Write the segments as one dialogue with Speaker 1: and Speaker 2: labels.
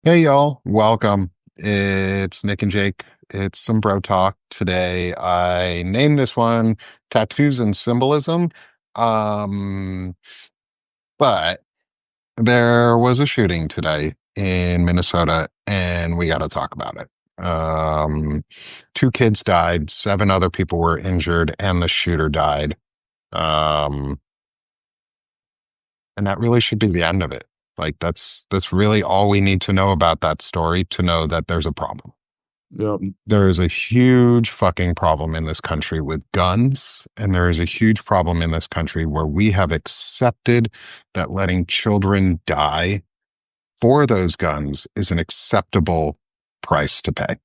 Speaker 1: Hey y'all, welcome. It's Nick and Jake. It's some bro talk today. I named this one Tattoos and Symbolism. Um, but there was a shooting today in Minnesota and we got to talk about it. Two kids died, seven other people were injured, and the shooter died. Um, and that really should be the end of it. Like that's really all we need to know about that story to know that there's a problem.
Speaker 2: Yep.
Speaker 1: There is a huge fucking problem in this country with guns, and there is a huge problem in this country where we have accepted that letting children die for those guns is an acceptable price to pay.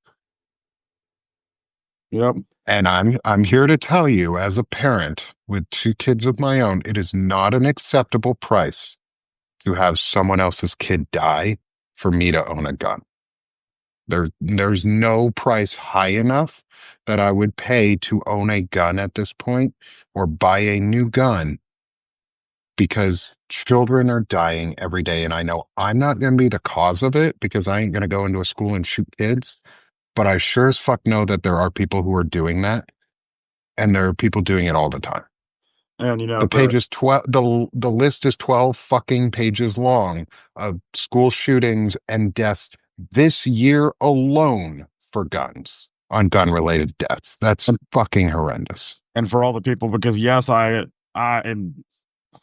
Speaker 2: Yep.
Speaker 1: And I'm here to tell you, as a parent with two kids of my own, it is not an acceptable price to have someone else's kid die for me to own a gun. There's no price high enough that I would pay to own a gun at this point or buy a new gun because children are dying every day. And I know I'm not going to be the cause of it because I ain't going to go into a school and shoot kids. But I sure as fuck know that there are people who are doing that. And there are people doing it all the time.
Speaker 2: And
Speaker 1: The page is 12, the list is 12 fucking pages long of school shootings and deaths this year alone for guns, on gun related deaths. That's fucking horrendous.
Speaker 2: for all the people, because yes, I am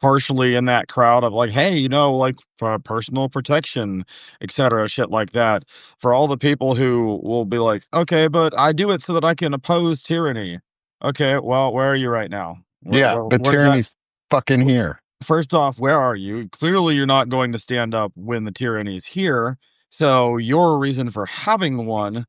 Speaker 2: partially in that crowd of like, hey, like for personal protection, etc., shit like that. For all the people who will be like, okay, but I do it so that I can oppose tyranny. Okay, well, where are you right now?
Speaker 1: Yeah, the
Speaker 2: Where's that?
Speaker 1: tyranny's fucking here.
Speaker 2: First off, where are you? Clearly, you're not going to stand up when the tyranny's here. So your reason for having one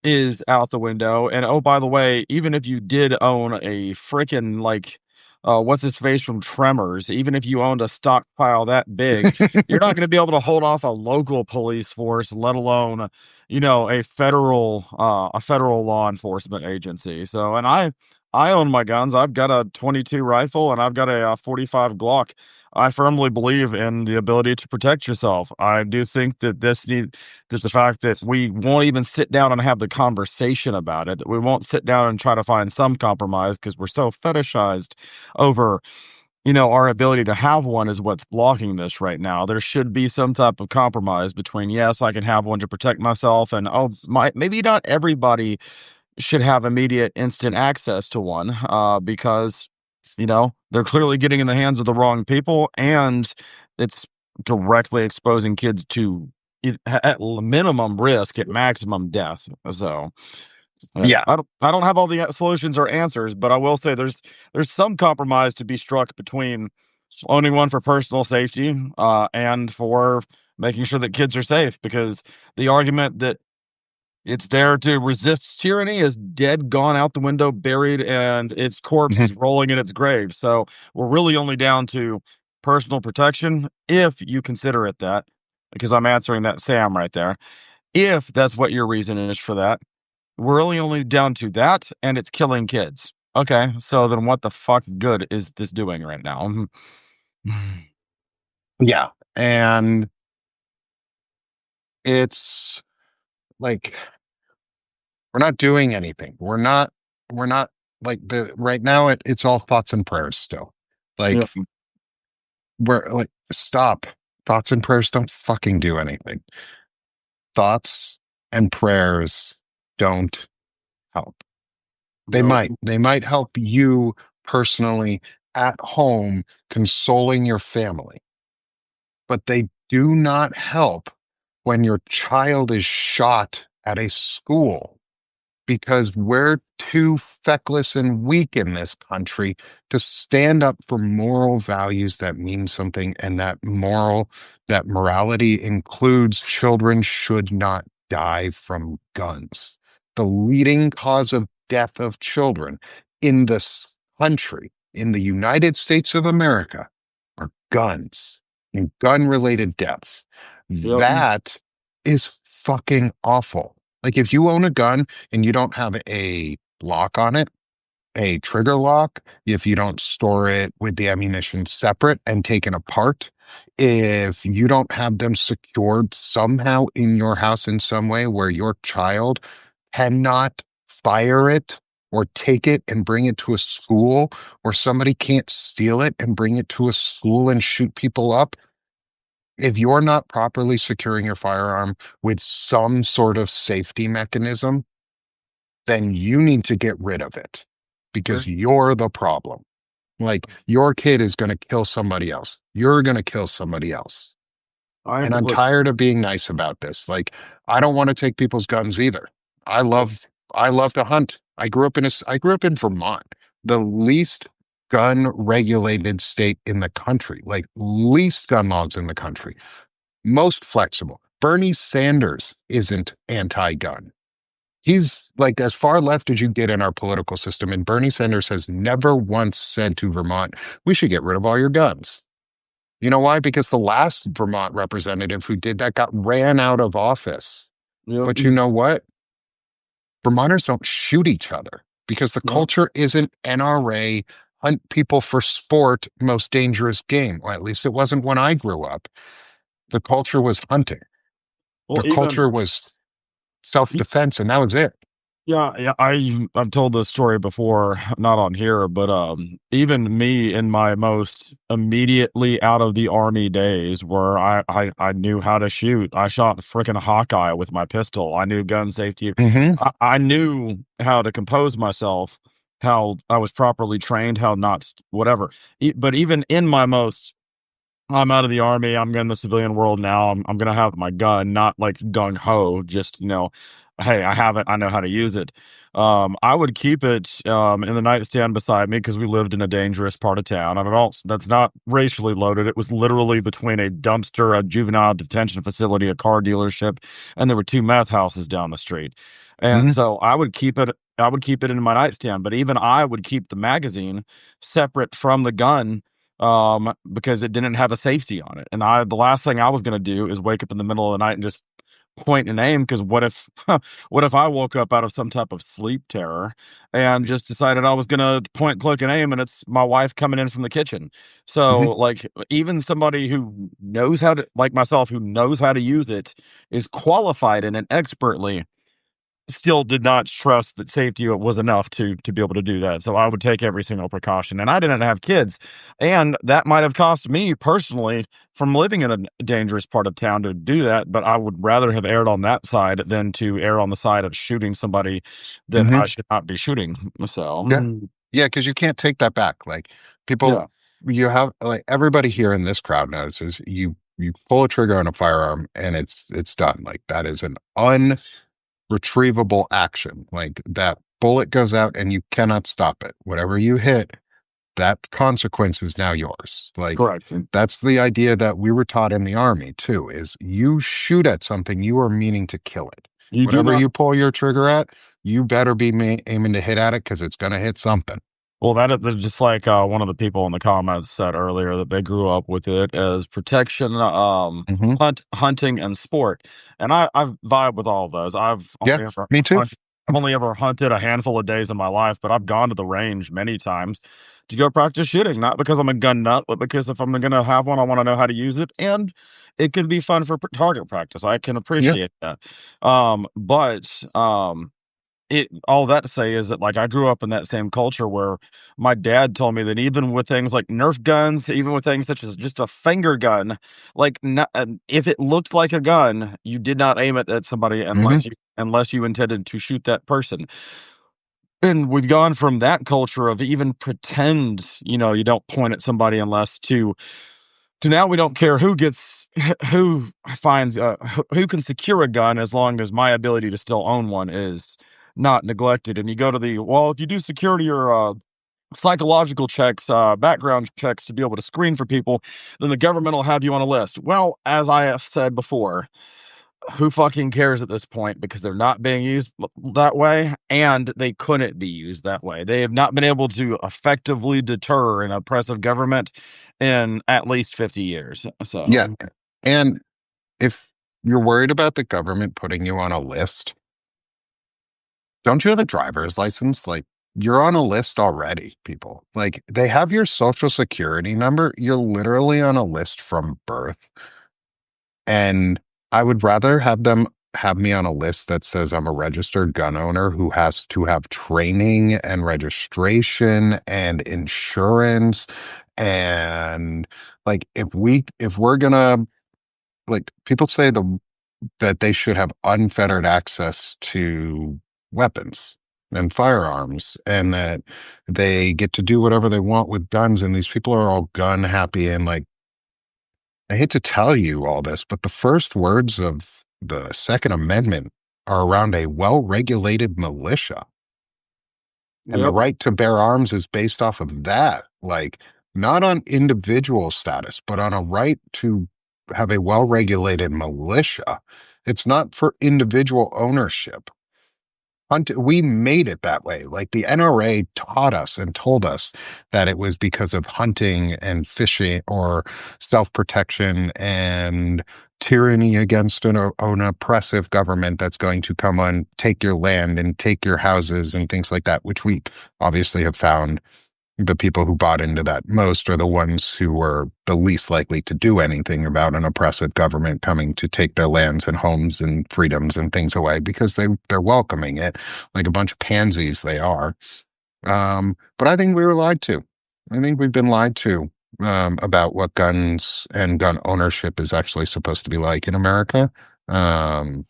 Speaker 2: is out the window. And oh, by the way, even if you did own a freaking like what's his face from Tremors, even if you owned a stockpile that big, you're not going to be able to hold off a local police force, let alone, a federal law enforcement agency. So, and I own my guns. I've got a 22 rifle and I've got a 45 Glock. I firmly believe in the ability to protect yourself. I do think that there's the fact that we won't even sit down and have the conversation about it. That we won't sit down and try to find some compromise because we're so fetishized over, our ability to have one is what's blocking this right now. There should be some type of compromise between, yes, I can have one to protect myself, and maybe not everybody should have immediate instant access to one, because they're clearly getting in the hands of the wrong people, and it's directly exposing kids to at minimum risk, at maximum death. So
Speaker 1: Yeah.
Speaker 2: I don't have all the solutions or answers, but I will say there's some compromise to be struck between owning one for personal safety, and for making sure that kids are safe, because the argument that it's there to resist tyranny is dead, gone out the window, buried, and its corpse is rolling in its grave. So we're really only down to personal protection, if you consider it that, because I'm answering that Sam right there. If that's what your reason is for that, we're really only down to that, and it's killing kids. Okay, so then what the fuck good is this doing right now?
Speaker 1: Yeah. And it's like we're not doing anything. We're not like the right now it's all thoughts and prayers still.
Speaker 2: Yeah,
Speaker 1: Like we're like stop. Thoughts and prayers don't fucking do anything. Thoughts and prayers don't help. They
Speaker 2: no,
Speaker 1: might. They might help you personally at home consoling your family, but they do not help when your child is shot at a school because we're too feckless and weak in this country to stand up for moral values that mean something, and that morality includes children should not die from guns. The leading cause of death of children in this country, in the United States of America, are guns and gun related deaths.
Speaker 2: yep,
Speaker 1: That is fucking awful. Like if you own a gun and you don't have a lock on it, a trigger lock, if you don't store it with the ammunition separate and taken apart, if you don't have them secured somehow in your house in some way where your child cannot fire it or take it and bring it to a school, or somebody can't steal it and bring it to a school and shoot people up, if you're not properly securing your firearm with some sort of safety mechanism, then you need to get rid of it because
Speaker 2: Agree.
Speaker 1: you're the problem. Like your kid is going to kill somebody else. You're going to kill somebody else.
Speaker 2: I am
Speaker 1: And I'm
Speaker 2: completely.
Speaker 1: tired of being nice about this. Like I don't want to take people's guns either. I love I love to hunt. I grew up in Vermont, the least gun regulated state in the country, like least gun laws in the country, most flexible. Bernie Sanders isn't anti-gun. He's like as far left as you get in our political system. And Bernie Sanders has never once said to Vermont, we should get rid of all your guns. You know why? Because the last Vermont representative who did that got ran out of office.
Speaker 2: Yep.
Speaker 1: But you know what? Vermonters don't shoot each other because the
Speaker 2: Yep.
Speaker 1: culture isn't NRA, hunt people for sport, most dangerous game. Or at least it wasn't when I grew up. The culture was hunting.
Speaker 2: Well,
Speaker 1: The
Speaker 2: even
Speaker 1: culture was self-defense, and that was it.
Speaker 2: yeah, yeah, I've told this story before, not on here, but even me in my most immediately out of the army days, where I knew how to shoot. I shot freaking Hawkeye with my pistol. I knew gun safety.
Speaker 1: Hmm.
Speaker 2: I knew how to compose myself, how I was properly trained, how not whatever. But even in my most I'm out of the army. I'm in the civilian world now. I'm gonna have my gun, not like gung ho. Just hey, I have it. I know how to use it. I would keep it in the nightstand beside me because we lived in a dangerous part of town. I mean, also, that's not racially loaded. It was literally between a dumpster, a juvenile detention facility, a car dealership, and there were two meth houses down the street. And
Speaker 1: Hmm.
Speaker 2: so I would keep it. I would keep it in my nightstand. But even I would keep the magazine separate from the gun because it didn't have a safety on it. And the last thing I was going to do is wake up in the middle of the night and just point and aim. Because what if, what if I woke up out of some type of sleep terror and just decided I was going to point, click, and aim, and it's my wife coming in from the kitchen? So,
Speaker 1: Hmm.
Speaker 2: like, even somebody who knows how to, like myself, who knows how to use it, is qualified in it expertly, still did not trust that safety was enough to be able to do that. So I would take every single precaution, and I didn't have kids, and that might have cost me personally from living in a dangerous part of town to do that. But I would rather have erred on that side than to err on the side of shooting somebody that
Speaker 1: Hmm.
Speaker 2: I should not be shooting. So
Speaker 1: Yeah. Yeah, because you can't take that back. Like people,
Speaker 2: yeah,
Speaker 1: you have like everybody here in this crowd knows is you pull a trigger on a firearm and it's done. Like that is an unretrievable action. Like that bullet goes out and you cannot stop it. Whatever you hit, that consequence is now yours. Like
Speaker 2: correct.
Speaker 1: that's the idea that we were taught in the army too, is you shoot at something, you are meaning to kill it.
Speaker 2: You do
Speaker 1: Whatever
Speaker 2: not.
Speaker 1: you pull your trigger at, you better be aiming to hit at it because it's going to hit something.
Speaker 2: Well, that's just like one of the people in the comments said earlier that they grew up with it as protection,
Speaker 1: Hmm.
Speaker 2: hunting, and sport. And I vibe with all of those.
Speaker 1: Yeah, me too.
Speaker 2: I've only ever hunted a handful of days in my life, but I've gone to the range many times to go practice shooting. Not because I'm a gun nut, but because if I'm going to have one, I want to know how to use it, and it could be fun for target practice. I can
Speaker 1: Yeah.
Speaker 2: appreciate that. But it all that to say is that, like, I grew up in that same culture where my dad told me that even with things like Nerf guns, even with things such as just a finger gun, like, if it looked like a gun, you did not aim it at somebody
Speaker 1: Hmm.
Speaker 2: unless you intended to shoot that person. And we've gone from that culture of even pretend, you don't point at somebody unless to now we don't care who gets who finds who can secure a gun as long as my ability to still own one is not neglected. And you go to the well, if you do security or psychological checks, background checks to be able to screen for people, then the government will have you on a list. Well, as I have said before, who fucking cares at this point, because they're not being used that way, and they couldn't be used that way. They have not been able to effectively deter an oppressive government in at least 50 years.
Speaker 1: Yeah.
Speaker 2: So
Speaker 1: And if you're worried about the government putting you on a list, don't you have a driver's license? Like, you're on a list already, people. Like they have your social security number. You're literally on a list from birth. And I would rather have them have me on a list that says I'm a registered gun owner who has to have training and registration and insurance. And like if we're gonna like people say that they should have unfettered access to weapons and firearms and that they get to do whatever they want with guns and these people are all gun happy and like I hate to tell you all this, but the first words of the Second Amendment are around a well-regulated militia. And the
Speaker 2: Yep.
Speaker 1: right to bear arms is based off of that, like not on individual status, but on a right to have a well-regulated militia. It's not for individual ownership. We made it that way. Like the NRA taught us and told us that it was because of hunting and fishing or self-protection and tyranny against an oppressive government that's going to come and take your land and take your houses and things like that, which we obviously have found the people who bought into that most are the ones who were the least likely to do anything about an oppressive government coming to take their lands and homes and freedoms and things away because they're welcoming it like a bunch of pansies they are. But I think we were lied to. I think we've been lied to about what guns and gun ownership is actually supposed to be like in America. Um,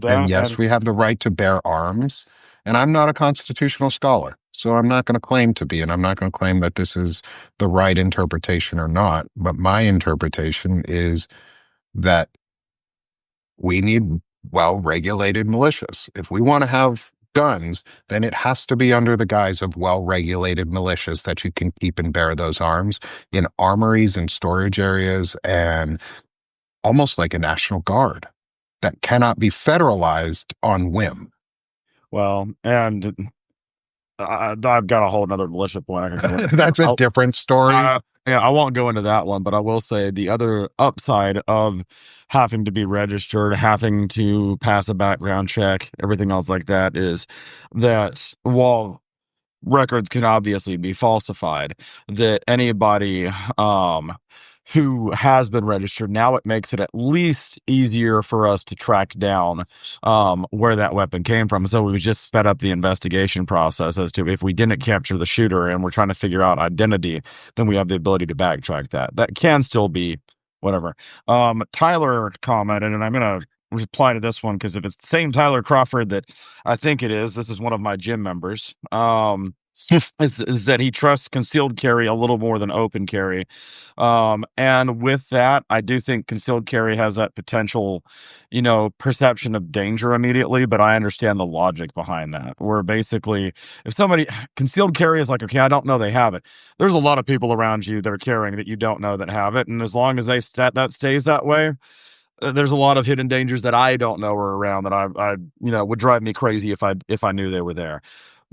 Speaker 1: and
Speaker 2: That
Speaker 1: yes,
Speaker 2: and
Speaker 1: we have the right to bear arms. And I'm not a constitutional scholar, so I'm not going to claim to be, and I'm not going to claim that this is the right interpretation or not. But my interpretation is that we need well-regulated militias. If we want to have guns, then it has to be under the guise of well-regulated militias that you can keep and bear those arms in armories and storage areas and almost like a National Guard that cannot be federalized on whim.
Speaker 2: well, and I've got a whole another militia point I can go into.
Speaker 1: That's a different story.
Speaker 2: Yeah, I won't go into that one, but I will say the other upside of having to be registered, having to pass a background check, everything else like that is that while records can obviously be falsified, that anybody who has been registered, now it makes it at least easier for us to track down where that weapon came from. So we've just sped up the investigation process as to if we didn't capture the shooter and we're trying to figure out identity, then we have the ability to backtrack that. That can still be whatever. Tyler commented, and I'm gonna reply to this one because if it's the same Tyler Crawford that I think it is, this is one of my gym members. Is that he trusts concealed carry a little more than open carry. And with that, I do think concealed carry has that potential, perception of danger immediately, but I understand the logic behind that. Where basically, if somebody concealed carry is like, okay, I don't know they have it. There's a lot of people around you that are carrying that you don't know that have it, and as long as that stays that way, there's a lot of hidden dangers that I don't know are around that I would drive me crazy if I knew they were there.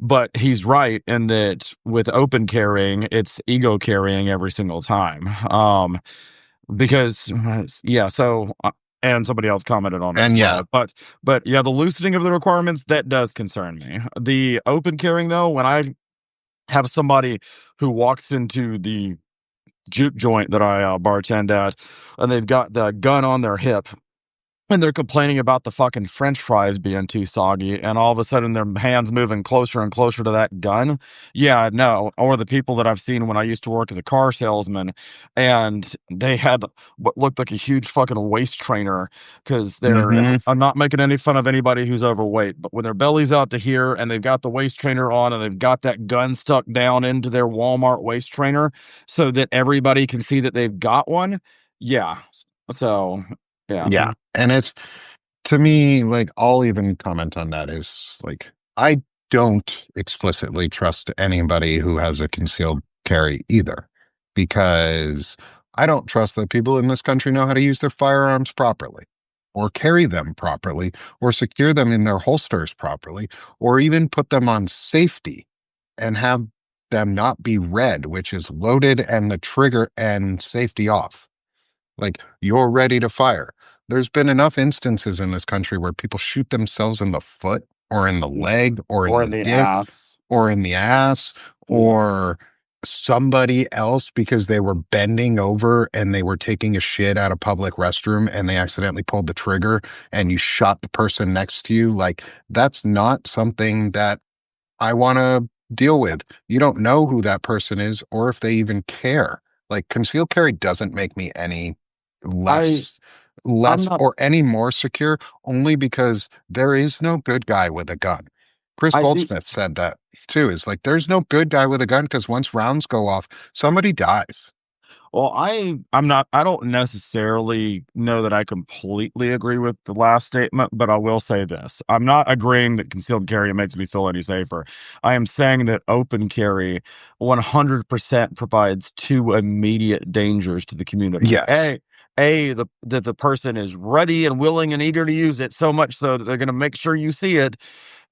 Speaker 2: But he's right in that with open carrying, it's ego carrying every single time. Because yeah, so and somebody else commented on it
Speaker 1: And
Speaker 2: as
Speaker 1: yeah,
Speaker 2: well. But yeah, the loosening of the requirements that does concern me. The open carrying though, when I have somebody who walks into the juke joint that I bartend at, and they've got the gun on their hip, and they're complaining about the fucking French fries being too soggy, and all of a sudden their hands moving closer and closer to that gun. Yeah, no. Or the people that I've seen when I used to work as a car salesman, and they had what looked like a huge fucking waist trainer because
Speaker 1: hmm
Speaker 2: I'm not making any fun of anybody who's overweight, but when their belly's out to here and they've got the waist trainer on and they've got that gun stuck down into their Walmart waist trainer so that everybody can see that they've got one. Yeah. So, yeah.
Speaker 1: yeah. And it's to me, like, I'll even comment on that is like, I don't explicitly trust anybody who has a concealed carry either, because I don't trust that people in this country know how to use their firearms properly, or carry them properly, or secure them in their holsters properly, or even put them on safety and have them not be red, which is loaded and the trigger and safety off. Like you're ready to fire. There's been enough instances in this country where people shoot themselves in the foot or in the leg or
Speaker 2: Or
Speaker 1: in
Speaker 2: in
Speaker 1: the
Speaker 2: the
Speaker 1: dick
Speaker 2: ass.
Speaker 1: or in the ass
Speaker 2: Yeah.
Speaker 1: or somebody else because they were bending over and they were taking a shit at a public restroom and they accidentally pulled the trigger and you shot the person next to you, like that's not something that I want to deal with. You don't know who that person is or if they even care. Like concealed carry doesn't make me any
Speaker 2: I
Speaker 1: less
Speaker 2: I'm
Speaker 1: less
Speaker 2: not
Speaker 1: or any more secure only because there is no good guy with a gun. Chris
Speaker 2: I think
Speaker 1: Goldsmith said that too. Is like there's no good guy with a gun because once rounds go off, somebody dies.
Speaker 2: Well, I'm not I don't necessarily know that I completely agree with the last statement, but I will say this. I'm not agreeing that concealed carry makes me feel any safer. I am saying that open carry 100% provides two immediate dangers to the community.
Speaker 1: Yes.
Speaker 2: That the person is ready and willing and eager to use it so much so that they're going to make sure you see it,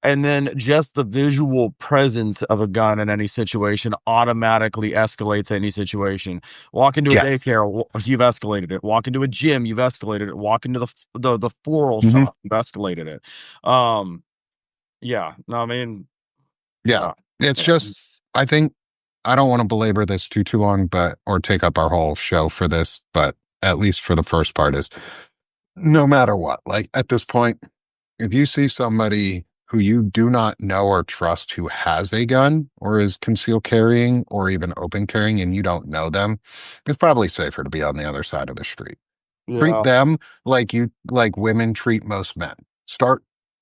Speaker 2: and then just the visual presence of a gun in any situation automatically escalates any situation. Walk into a
Speaker 1: Yeah.
Speaker 2: daycare, you've escalated it. Walk into a gym, you've escalated it. Walk into the floral
Speaker 1: Mhm.
Speaker 2: shop, you've escalated it. Um, yeah, no, I mean,
Speaker 1: Yeah.
Speaker 2: yeah,
Speaker 1: It's
Speaker 2: yeah,
Speaker 1: just I think I don't want to belabor this too long, but or take up our whole show for this, but at least for the first part is no matter what, like at this point, if you see somebody who you do not know or trust who has a gun or is concealed carrying or even open carrying and you don't know them, it's probably safer to be on the other side of the street. Treat
Speaker 2: yeah,
Speaker 1: them like women treat most men.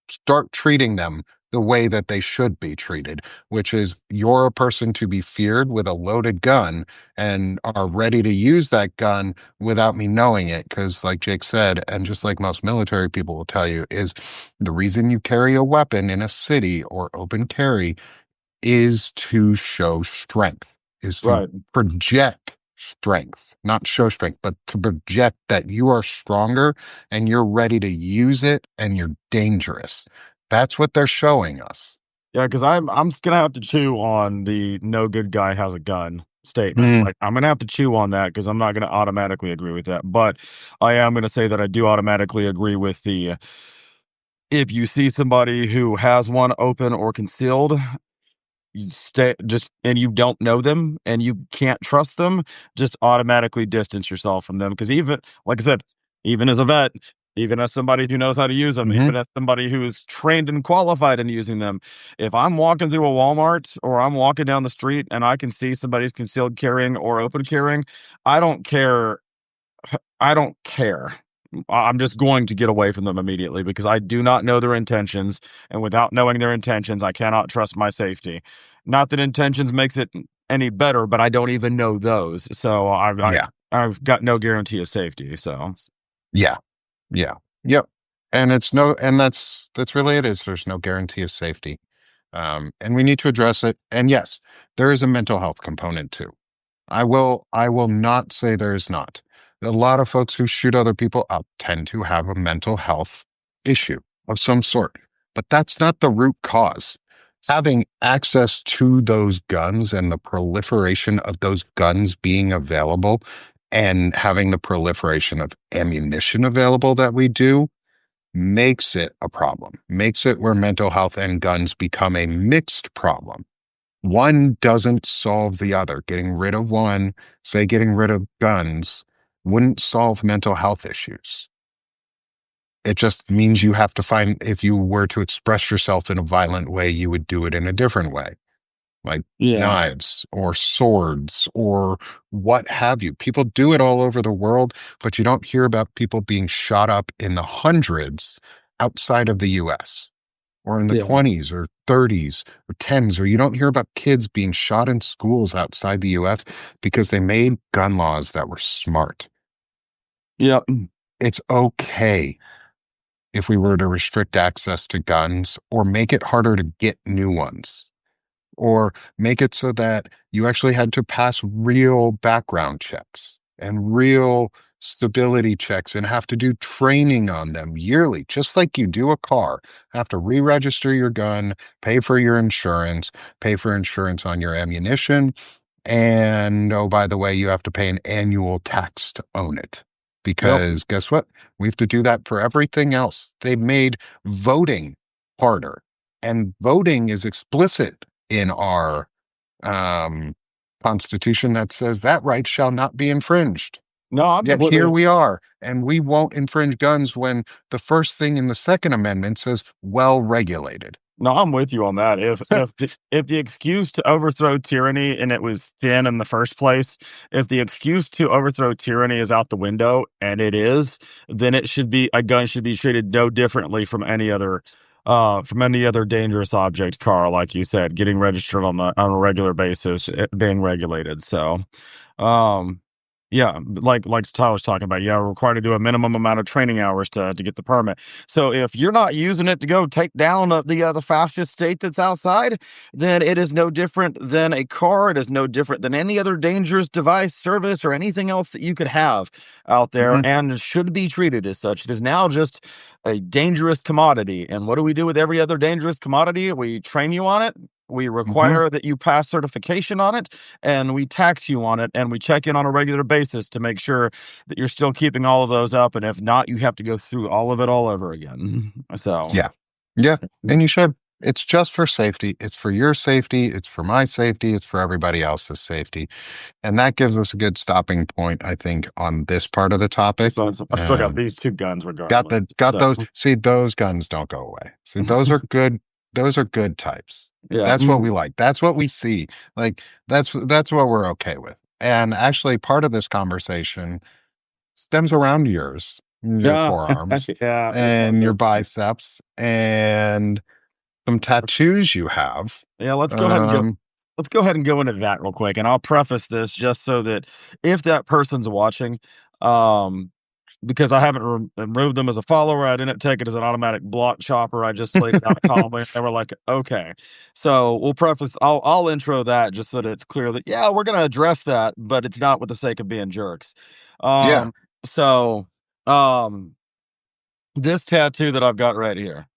Speaker 1: Start treating them the way that they should be treated, which is you're a person to be feared with a loaded gun and are ready to use that gun without me knowing it. Because, like Jake said, and just like most military people will tell you, is the reason you carry a weapon in a city or open carry is to show strength, is to
Speaker 2: right.
Speaker 1: project strength, not show strength, but to project that you are stronger and you're ready to use it and you're dangerous. That's what they're showing us.
Speaker 2: Yeah, because I'm gonna have to chew on the "no good guy has a gun" statement.
Speaker 1: Mm,
Speaker 2: Like, I'm gonna have to chew on that because I'm not gonna automatically agree with that. But I am gonna say that I do automatically agree with the if you see somebody who has one open or concealed, you stay just and you don't know them and you can't trust them, just automatically distance yourself from them. Because even like I said, even as a vet, even as somebody who knows how to use them,
Speaker 1: mhm.
Speaker 2: even as somebody who is trained and qualified in using them, if I'm walking through a Walmart or I'm walking down the street and I can see somebody's concealed carrying or open carrying, I don't care I don't care. I'm just going to get away from them immediately because I do not know their intentions, and without knowing their intentions, I cannot trust my safety. Not that intentions makes it any better, but I don't even know those, so
Speaker 1: Yeah.
Speaker 2: I've got no guarantee of safety. So
Speaker 1: Yeah. Yeah. Yep. And it's no, and that's really it is. There's no guarantee of safety. And we need to address it. And yes, there is a mental health component too. I will not say there is not. A lot of folks who shoot other people up tend to have a mental health issue of some sort, but that's not the root cause. Having access to those guns and the proliferation of those guns being available and having the proliferation of ammunition available that we do makes it a problem, makes it where mental health and guns become a mixed problem. One doesn't solve the other. Getting rid of one, say getting rid of guns, wouldn't solve mental health issues. It just means you have to find, if you were to express yourself in a violent way, you would do it in a different way, like
Speaker 2: yeah,
Speaker 1: knives or swords or what have you. People do it all over the world, but you don't hear about people being shot up in the hundreds outside of the US or in the
Speaker 2: yeah,
Speaker 1: 20s or 30s or 10s, or you don't hear about kids being shot in schools outside the US because they made gun laws that were smart.
Speaker 2: yeah,
Speaker 1: It's okay if we were to restrict access to guns or make it harder to get new ones or make it so that you actually had to pass real background checks and real stability checks and have to do training on them yearly, just like you do a car. Have to re-register your gun, pay for your insurance, pay for insurance on your ammunition, and oh, by the way, you have to pay an annual tax to own it.
Speaker 2: yep,
Speaker 1: Because guess what? We have to do that for everything else. They made voting harder, and voting is explicit in our um, Constitution that says that right shall not be infringed.
Speaker 2: No, I'm
Speaker 1: Yet here
Speaker 2: completely
Speaker 1: we are, and we won't infringe guns when the first thing in the Second Amendment says well regulated.
Speaker 2: No, I'm with you on that. If the excuse to overthrow tyranny and it was thin in the first place, if the excuse to overthrow tyranny is out the window, and it is, then it should be a gun should be treated no differently from any other dangerous object car, like you said, getting registered on a regular basis, being regulated. So, um, yeah, like Tyler's talking about, yeah, we're required to do a minimum amount of training hours to get the permit. So if you're not using it to go take down the fascist state that's outside, then it is no different than a car. It is no different than any other dangerous device, service, or anything else that you could have out there,
Speaker 1: Mhm.
Speaker 2: and it should be treated as such. It is now just a dangerous commodity. And what do we do with every other dangerous commodity? We train you on it. We
Speaker 1: Mhm.
Speaker 2: require that you pass certification on it, and we tax you on it, and we check in on a regular basis to make sure that you're still keeping all of those up. And if not, you have to go through all of it all over again. So,
Speaker 1: Yeah. Yeah. And you should. It's just for safety. It's for your safety. It's for my safety. It's for everybody else's safety. And that gives us a good stopping point, I think, on this part of the topic.
Speaker 2: I still got these two guns regardless.
Speaker 1: Got
Speaker 2: So,
Speaker 1: those. See, those guns don't go away. See, those are good. Those are good types.
Speaker 2: yeah.
Speaker 1: That's what we like. That's what we see. Like that's what we're okay with. And actually, part of this conversation stems around your
Speaker 2: Yeah.
Speaker 1: forearms
Speaker 2: Yeah.
Speaker 1: and your biceps and some tattoos you have.
Speaker 2: Yeah,
Speaker 1: Um,
Speaker 2: let's go ahead and go into that real quick, and I'll preface this just so that if that person's watching, um, because I haven't removed them as a follower, I didn't take it as an automatic block chopper. I just laid it out calmly. They were like, "Okay," so we'll preface. I'll intro that just so that it's clear that yeah, we're gonna address that, but it's not with the sake of being jerks.
Speaker 1: yeah.
Speaker 2: So, um, this tattoo that I've got right here.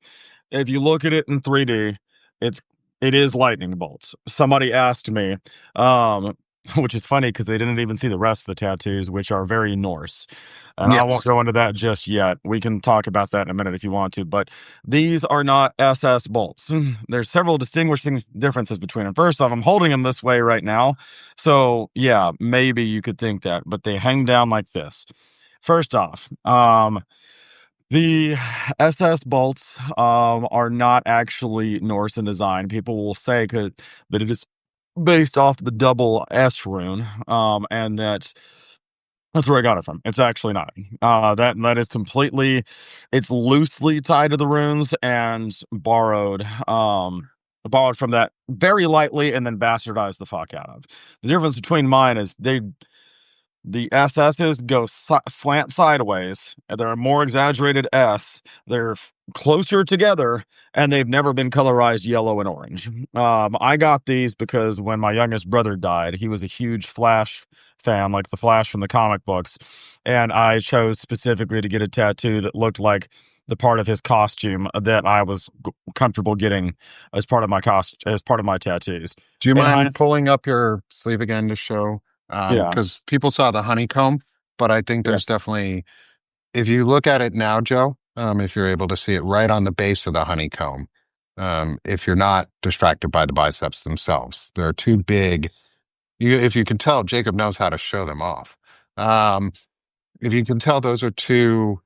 Speaker 2: If you look at it in 3D, it's it is lightning bolts. Somebody asked me, um, which is funny because they didn't even see the rest of the tattoos, which are very Norse. And I won't
Speaker 1: Yes.
Speaker 2: go into that just yet. We can talk about that in a minute if you want to, but these are not SS bolts. There's several distinguishing differences between them. First off, I'm holding them this way right now. So, yeah, maybe you could think that, but they hang down like this. First off, the SS bolts, are not actually Norse in design. People will say that it is based off the double S rune, and that's where I got it from. It's actually not. That is completely it's loosely tied to the runes and borrowed from that very lightly and then bastardized the fuck out of. The difference between mine is the SS's go slant sideways, and they're a more exaggerated S. They're closer together, and they've never been colorized yellow and orange. I got these because when my youngest brother died, he was a huge Flash fan, like the Flash from the comic books, and I chose specifically to get a tattoo that looked like the part of his costume that I was comfortable getting as part of my tattoos.
Speaker 1: Do you
Speaker 2: And
Speaker 1: mind pulling up your sleeve again to show?
Speaker 2: yeah,
Speaker 1: Because people saw the honeycomb, but I think
Speaker 2: yeah.
Speaker 1: there's definitely, if you look at it now, Joe, if you're able to see it right on the base of the honeycomb, if you're not distracted by the biceps themselves, they're too big. If you can tell, Jacob knows how to show them off. Um, if you can tell, those are two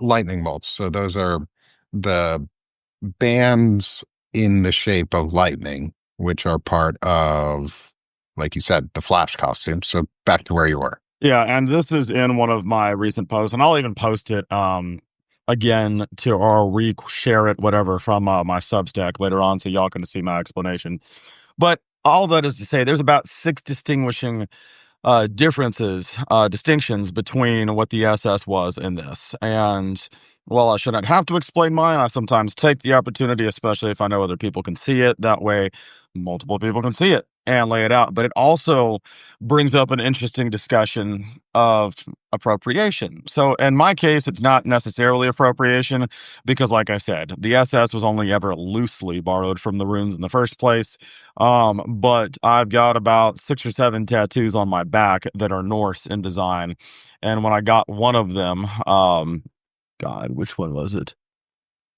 Speaker 1: lightning bolts. So those are the bands in the shape of lightning, which are part of, like you said, the Flash costume. So back to where you were.
Speaker 2: Yeah, and this is in one of my recent posts, and I'll even post it again to or re-share it, whatever, from my Substack later on, so y'all can see my explanation. But all that is to say, there's about six distinguishing distinctions between what the SS was in this. And while I shouldn't have to explain mine, I sometimes take the opportunity, especially if I know other people can see it. That way, multiple people can see it and lay it out. But it also brings up an interesting discussion of appropriation. So in my case, it's not necessarily appropriation because, like I said, the SS was only ever loosely borrowed from the runes in the first place. But I've got about 6 or 7 tattoos on my back that are Norse in design. And when I got one of them, God, which one was it?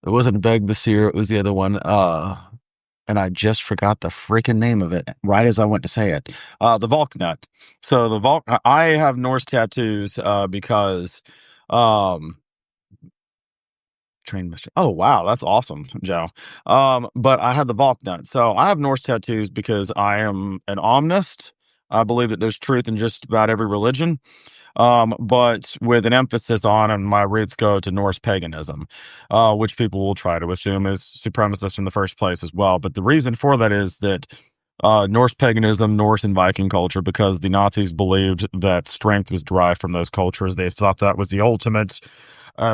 Speaker 2: It wasn't Beg Basir, it was the other one. and I just forgot the freaking name of it right as I went to say it. The Valknut. So I have Norse tattoos because um train mystery. Oh wow, that's awesome, Joe. But I had the Valknut. So I have Norse tattoos because I am an omnist. I believe that there's truth in just about every religion, but with an emphasis on, and my roots go to Norse paganism, which people will try to assume is supremacist in the first place as well. But the reason for that is that Norse paganism, Norse and Viking culture, because the Nazis believed that strength was derived from those cultures. They thought that was the ultimate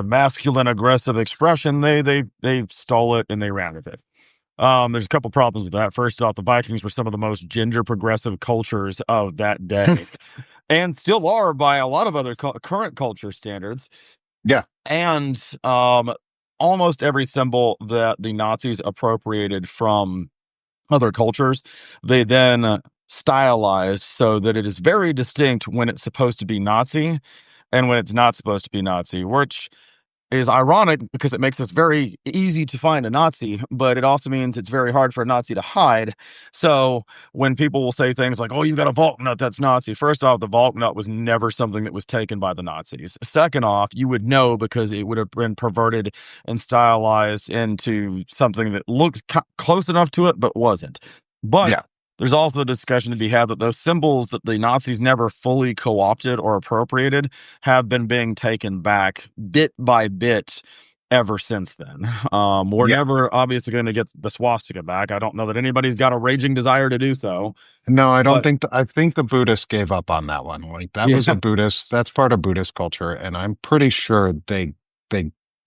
Speaker 2: masculine, aggressive expression. They stole it and they ran with it. There's a couple problems with that. First off, the Vikings were some of the most gender progressive cultures of that day, and still are by a lot of other current culture standards.
Speaker 1: Yeah.
Speaker 2: And almost every symbol that the Nazis appropriated from other cultures, they then stylized so that it is very distinct when it's supposed to be Nazi and when it's not supposed to be Nazi, which is ironic because it makes us very easy to find a Nazi, but it also means it's very hard for a Nazi to hide. So when people will say things like, "Oh, you've got a vault nut that's Nazi," first off, the vault nut was never something that was taken by the Nazis. Second off, you would know because it would have been perverted and stylized into something that looked close enough to it, but wasn't. But
Speaker 1: Yeah.
Speaker 2: there's also a discussion to be had that those symbols that the Nazis never fully co-opted or appropriated have been being taken back bit by bit ever since then. We're
Speaker 1: Yeah.
Speaker 2: never obviously going to get the swastika back. I don't know that anybody's got a raging desire to do so,
Speaker 1: No, I don't
Speaker 2: but
Speaker 1: think I think the Buddhists gave up on that one. Like that was a
Speaker 2: yeah,
Speaker 1: Buddhist, that's part of Buddhist culture, and I'm pretty sure they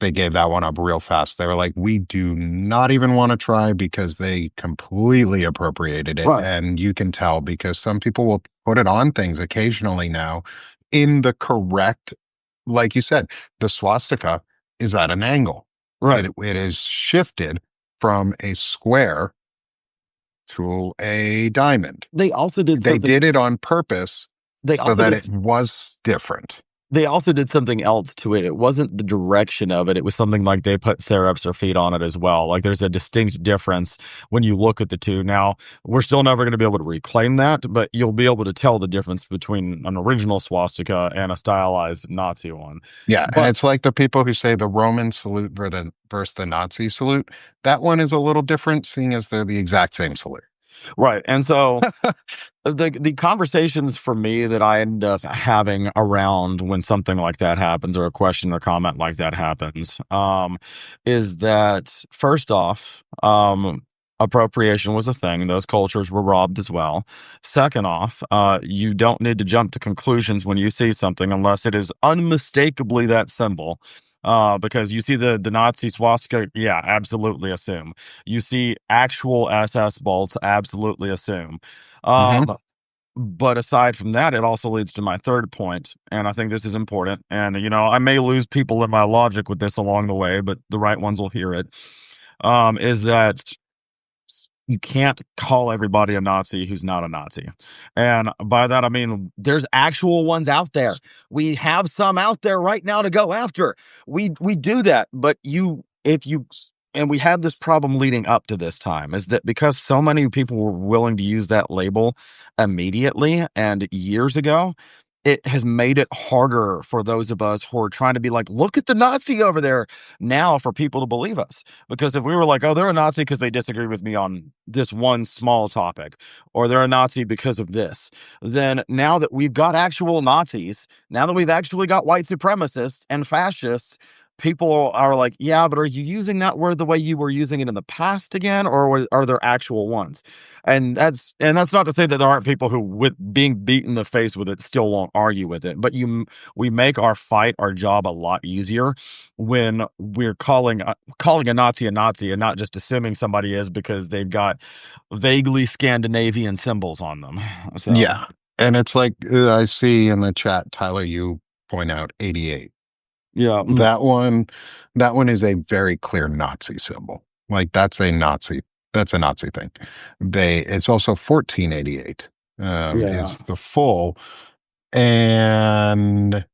Speaker 1: they gave that one up real fast. They were like, we do not even want to try because they completely appropriated it.
Speaker 2: right,
Speaker 1: And you can tell because some people will put it on things occasionally now in the correct, like you said, the swastika is at an angle.
Speaker 2: right.
Speaker 1: It is shifted from a square to a diamond.
Speaker 2: They also did
Speaker 1: They
Speaker 2: something.
Speaker 1: did it on purpose
Speaker 2: They
Speaker 1: so
Speaker 2: also
Speaker 1: that
Speaker 2: did
Speaker 1: it was different.
Speaker 2: They also did something else to it. It wasn't the direction of it. It was something like they put serifs or feet on it as well. Like there's a distinct difference when you look at the two. Now, we're still never going to be able to reclaim that, but you'll be able to tell the difference between an original swastika and a stylized Nazi one.
Speaker 1: Yeah, and
Speaker 2: But
Speaker 1: it's like the people who say the Roman salute versus the Nazi salute. That one is a little different, seeing as they're the exact same salute.
Speaker 2: right. And so the conversations for me that I end up having around when something like that happens or a question or comment like that happens, is that first off, appropriation was a thing. Those cultures were robbed as well. Second off, you don't need to jump to conclusions when you see something unless it is unmistakably that symbol. Because you see the Nazi swastika, yeah, absolutely assume. You see actual SS bolts, absolutely assume.
Speaker 1: Hmm.
Speaker 2: Um, but aside from that, it also leads to my third point, and I think this is important. And I may lose people in my logic with this along the way, but the right ones will hear it. Is that you can't call everybody a Nazi who's not a Nazi. And by that, I mean, there's actual ones out there. We have some out there right now to go after. We do that. But if you, and we had this problem leading up to this time is that because so many people were willing to use that label immediately and years ago, it has made it harder for those of us who are trying to be like, look at the Nazi over there now for people to believe us. Because if we were like, oh, they're a Nazi because they disagree with me on this one small topic, or they're a Nazi because of this, then now that we've got actual Nazis, now that we've actually got white supremacists and fascists, people are like, yeah, but are you using that word the way you were using it in the past again, or are there actual ones? And that's not to say that there aren't people who, with being beat in the face with it, still won't argue with it. But we make our fight, our job, a lot easier when we're calling a Nazi and not just assuming somebody is because they've got vaguely Scandinavian symbols on them. So
Speaker 1: Yeah, and it's like I see in the chat, Tyler, you point out 88.
Speaker 2: yeah,
Speaker 1: That one, that one is a very clear Nazi symbol. Like that's a Nazi thing. It's also 1488
Speaker 2: yeah,
Speaker 1: is the full. And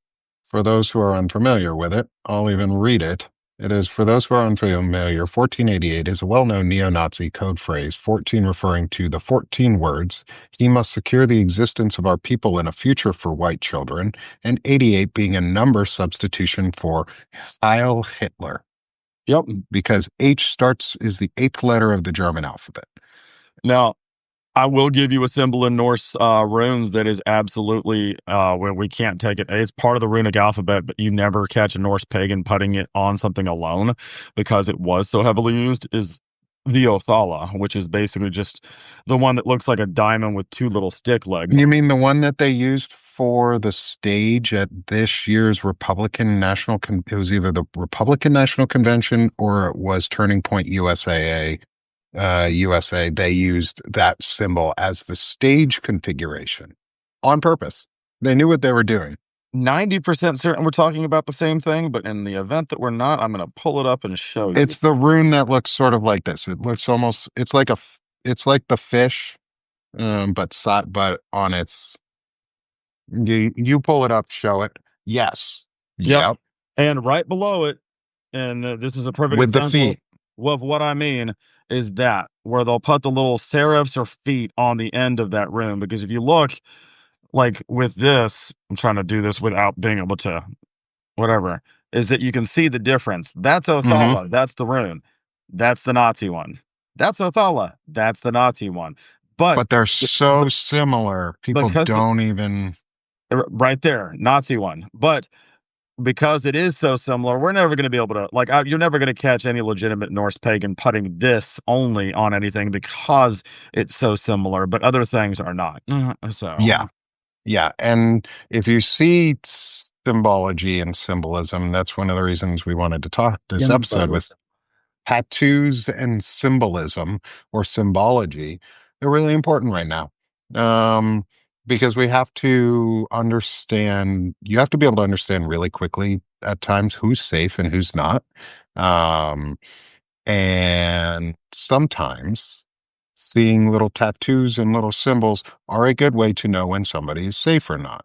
Speaker 1: for those who are unfamiliar with it, I'll even read it. It is, for those who are unfamiliar, 1488 is a well-known neo-Nazi code phrase, 14 referring to the 14 words, he must secure the existence of our people in a future for white children, and 88 being a number substitution for Heil Hitler,
Speaker 2: Yep.
Speaker 1: because is the eighth letter of the German alphabet.
Speaker 2: Now, I will give you a symbol in Norse runes that is absolutely where we can't take it. It's part of the runic alphabet, but you never catch a Norse pagan putting it on something alone because it was so heavily used. Is the Othala, which is basically just the one that looks like a diamond with two little stick legs
Speaker 1: You
Speaker 2: on
Speaker 1: mean the one that they used for the stage at this year's it was either the Republican National Convention or it was Turning Point USA. They used that symbol as the stage configuration on purpose. They knew what they were doing.
Speaker 2: 90% certain we're talking about the same thing, but in the event that we're not, I'm going to pull it up and show you.
Speaker 1: It's the rune that looks sort of like this. It looks almost, it's like the fish, but on its, you pull it up, show it. Yes.
Speaker 2: Yep.
Speaker 1: Yep.
Speaker 2: And right below it, and this is a perfect
Speaker 1: With the
Speaker 2: example
Speaker 1: feet.
Speaker 2: of what I mean, is that where they'll put the little serifs or feet on the end of that rune. Because if you look, like with this, I'm trying to do this without being able to, whatever, is that you can see the difference. That's
Speaker 1: Hmm.
Speaker 2: Othala. That's the rune. That's the Nazi one. That's Othala. That's the Nazi one. But
Speaker 1: But they're so similar. People
Speaker 2: because
Speaker 1: don't even.
Speaker 2: right there, Nazi one. But because it is so similar, we're never going to be able to you're never going to catch any legitimate Norse pagan putting this only on anything because it's so similar, but other things are not. So
Speaker 1: Yeah. Yeah. And if you see symbology and symbolism, that's one of the reasons we wanted to talk this episode was tattoos and symbolism or symbology. They're really important right now. Um, because you have to be able to understand really quickly at times who's safe and who's not. Um, and sometimes seeing little tattoos and little symbols are a good way to know when somebody is safe or not.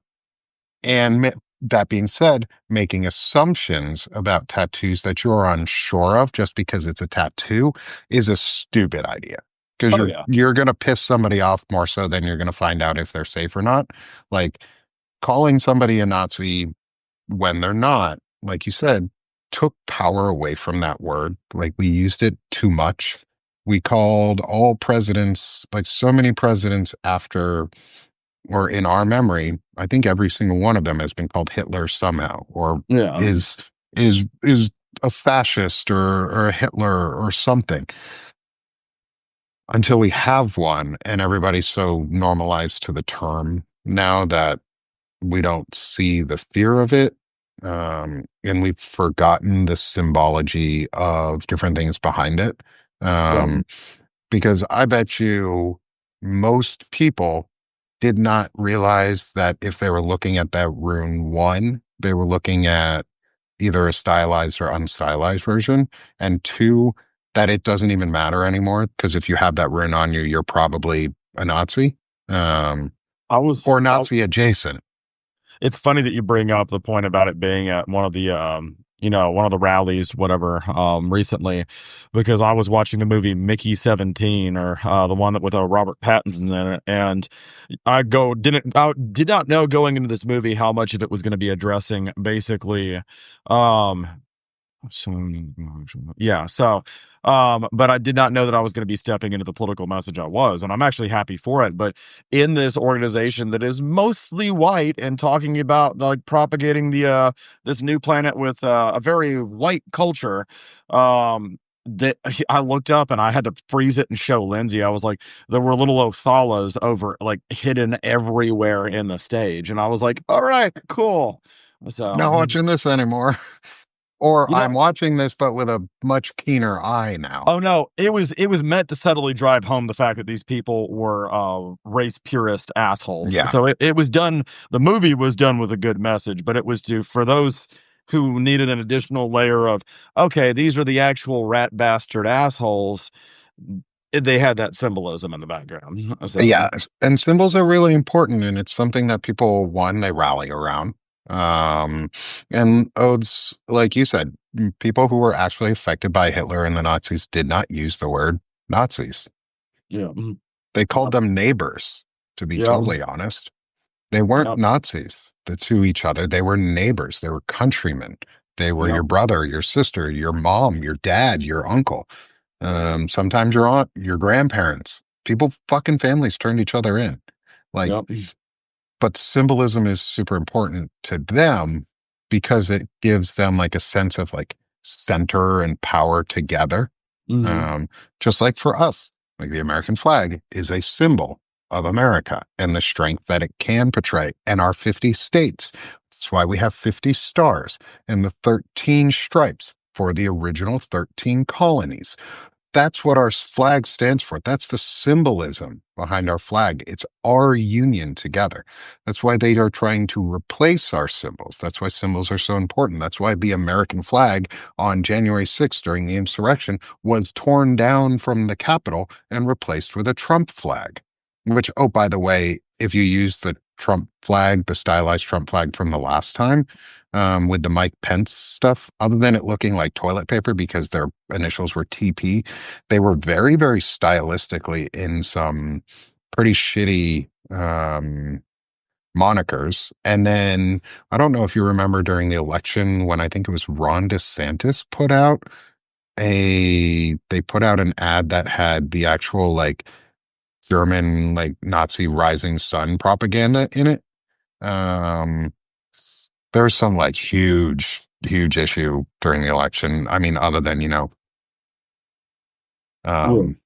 Speaker 1: And that being said, making assumptions about tattoos that you're unsure of just because it's a tattoo is a stupid idea. Because
Speaker 2: oh
Speaker 1: you're
Speaker 2: yeah.
Speaker 1: you're gonna piss somebody off more so than you're gonna find out if they're safe or not. Like calling somebody a Nazi when they're not, like you said, took power away from that word. Like we used it too much. We called all presidents, like so many presidents after or in our memory, I think every single one of them has been called Hitler somehow, or
Speaker 2: Yeah.
Speaker 1: is a fascist or a Hitler or something. Until we have one, and everybody's so normalized to the term now that we don't see the fear of it. And we've forgotten the symbology of different things behind it.
Speaker 2: Right.
Speaker 1: Um, because I bet you most people did not realize that if they were looking at that rune one, they were looking at either a stylized or unstylized version, and two, that it doesn't even matter anymore because if you have that rune on you, you're probably a Nazi, um,
Speaker 2: I was
Speaker 1: or
Speaker 2: I,
Speaker 1: Nazi adjacent.
Speaker 2: it's funny that you bring up the point about it being at one of the one of the rallies whatever recently, because I was watching the movie Mickey 17, or the one that with Robert Pattinson in it, and I did not know going into this movie how much of it was going to be addressing basically um so yeah, so but I did not know that I was going to be stepping into the political message I was, and I'm actually happy for it. But in this organization that is mostly white and talking about like propagating the this new planet with a very white culture, that I looked up and I had to freeze it and show Lindsay. I was like, there were little Othalas over like hidden everywhere in the stage, and I was like, all right, cool. So
Speaker 1: Not watching this anymore. Or
Speaker 2: you know,
Speaker 1: I'm watching this, but with a much keener eye now.
Speaker 2: oh no, it was meant to subtly drive home the fact that these people were race purist assholes.
Speaker 1: Yeah.
Speaker 2: So it was done. The movie was done with a good message, but it was to for those who needed an additional layer of okay, these are the actual rat bastard assholes. They had that symbolism in the background. So
Speaker 1: Yeah. And symbols are really important. And it's something that people, one, they rally around. Um, and oaths, like you said, people who were actually affected by Hitler and the Nazis did not use the word Nazis.
Speaker 2: Yeah.
Speaker 1: They called
Speaker 2: Yep.
Speaker 1: them neighbors, to be
Speaker 2: Yep.
Speaker 1: totally honest. They weren't
Speaker 2: Yep.
Speaker 1: Nazis to each other. They were neighbors. They were countrymen. They were
Speaker 2: Yep.
Speaker 1: your brother, your sister, your mom, your dad, your uncle, sometimes your aunt, your grandparents. People, fucking families turned each other in. Like,
Speaker 2: Yep.
Speaker 1: but symbolism is super important to them because it gives them like a sense of like center and power together.
Speaker 2: Hmm.
Speaker 1: Um, just like for us, like the American flag is a symbol of America and the strength that it can portray, and our 50 states. That's why we have 50 stars and the 13 stripes for the original 13 colonies. That's what our flag stands for. That's the symbolism behind our flag. It's our union together. That's why they are trying to replace our symbols. That's why symbols are so important. That's why the American flag on January 6th during the insurrection was torn down from the Capitol and replaced with a Trump flag. Which, oh, by the way, if you use the Trump flag, the stylized Trump flag from the last time, with the Mike Pence stuff, other than it looking like toilet paper because their initials were TP, they were very, very stylistically in some pretty shitty monikers. And then I don't know if you remember during the election when I think it was Ron DeSantis put out they put out an ad that had the actual like German like Nazi rising sun propaganda in it. Um, there's some like huge issue during the election. I mean, other than,
Speaker 2: Yeah.
Speaker 1: um,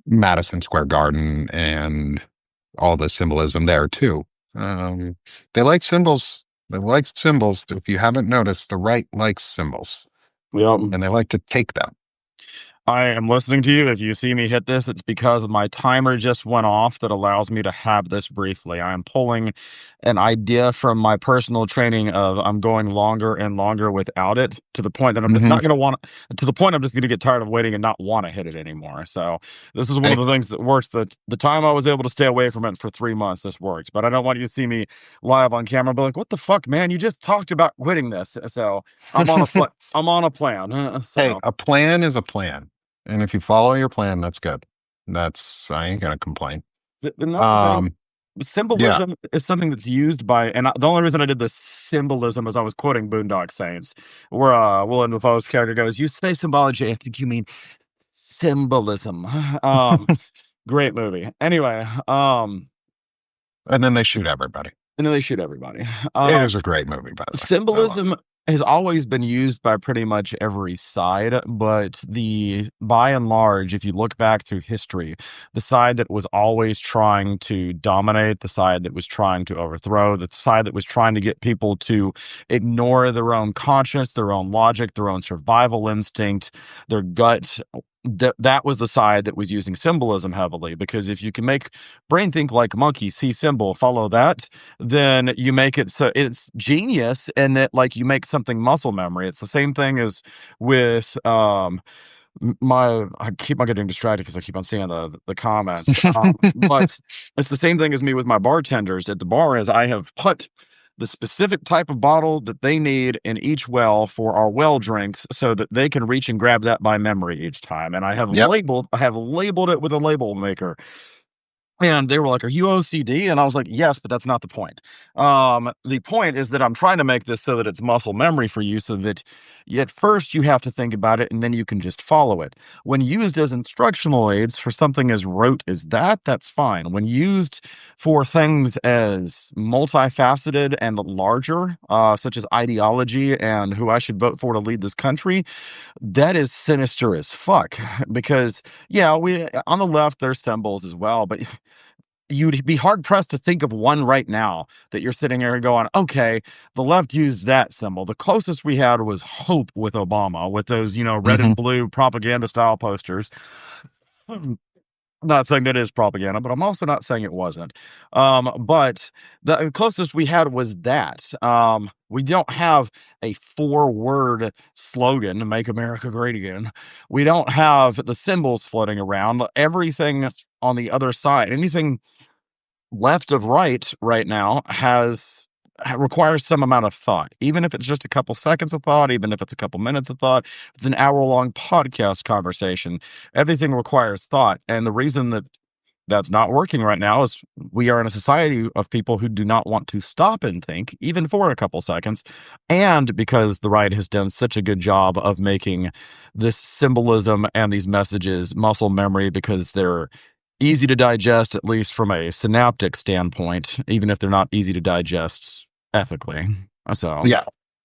Speaker 1: Madison Square Garden and all the symbolism there too. Um, they like symbols. They like symbols. If you haven't noticed, the right likes symbols
Speaker 2: Yep.
Speaker 1: and they like to take them.
Speaker 2: I am listening to you. If you see me hit this, it's because my timer just went off that allows me to have this briefly. I am pulling an idea from my personal training of I'm going longer and longer without it to the point that I'm just
Speaker 1: Hmm.
Speaker 2: not going to want to the point I'm just going to get tired of waiting and not want to hit it anymore. So this is one of
Speaker 1: Hey,
Speaker 2: the things that worked. The time I was able to stay away from it for 3 months, this worked. But I don't want you to see me live on camera and be like, "What the fuck, man? You just talked about quitting this." So I'm on a plan.
Speaker 1: hey,
Speaker 2: So.
Speaker 1: a plan is a plan. And if you follow your plan, that's good. I ain't gonna complain.
Speaker 2: Another thing,
Speaker 1: Um, yeah.
Speaker 2: symbolism is something that's used by, and the only reason I did the symbolism is I was quoting Boondock Saints, where Willem Dafoe's character goes, "You say symbology, I think you mean symbolism." Um, Great movie. Anyway,
Speaker 1: And then they shoot everybody.
Speaker 2: and then they shoot everybody.
Speaker 1: It is a great movie, by the way. I love
Speaker 2: Symbolism has always been used by pretty much every side, but by and large, if you look back through history, the side that was always trying to dominate, the side that was trying to overthrow, the side that was trying to get people to ignore their own conscience, their own logic, their own survival instinct, their gut. That was the side that was using symbolism heavily, because if you can make brain think like monkey, see symbol, follow that, then you make it so it's genius, and that like you make something muscle memory. It's the same thing as with my I keep on getting distracted because I keep on seeing the comments. But it's the same thing as me with my bartenders at the bar, as I have put the specific type of bottle that they need in each well for our well drinks so that they can reach and grab that by memory each time. And
Speaker 1: Yep.
Speaker 2: I have labeled it with a label maker, and they were like, "Are you OCD?" And I was like, "Yes, but that's not the point. The point is that I'm trying to make this so that it's muscle memory for you, so that at first you have to think about it and then you can just follow it. When used as instructional aids for something as rote as that, that's fine. When used for things as multifaceted and larger, such as ideology and who I should vote for to lead this country, that is sinister as fuck." Because yeah, we on the left there's symbols as well, but you'd be hard pressed to think of one right now that you're sitting here going, okay, the left used that symbol. The closest we had was hope with Obama, with those, red
Speaker 1: Hmm.
Speaker 2: and blue propaganda style posters. Not saying that is propaganda, but I'm also not saying it wasn't. But the closest we had was that. We don't have a 4-word slogan to make America great again. We don't have the symbols floating around. Everything on the other side, anything left of right now has requires some amount of thought, even if it's just a couple seconds of thought, even if it's a couple minutes of thought. It's an hour-long podcast conversation. Everything requires thought, and the reason that that's not working right now is we are in a society of people who do not want to stop and think, even for a couple seconds. And because the right has done such a good job of making this symbolism and these messages muscle memory because they're easy to digest, at least from a synaptic standpoint, even if they're not easy to digest ethically. So,
Speaker 1: Yeah.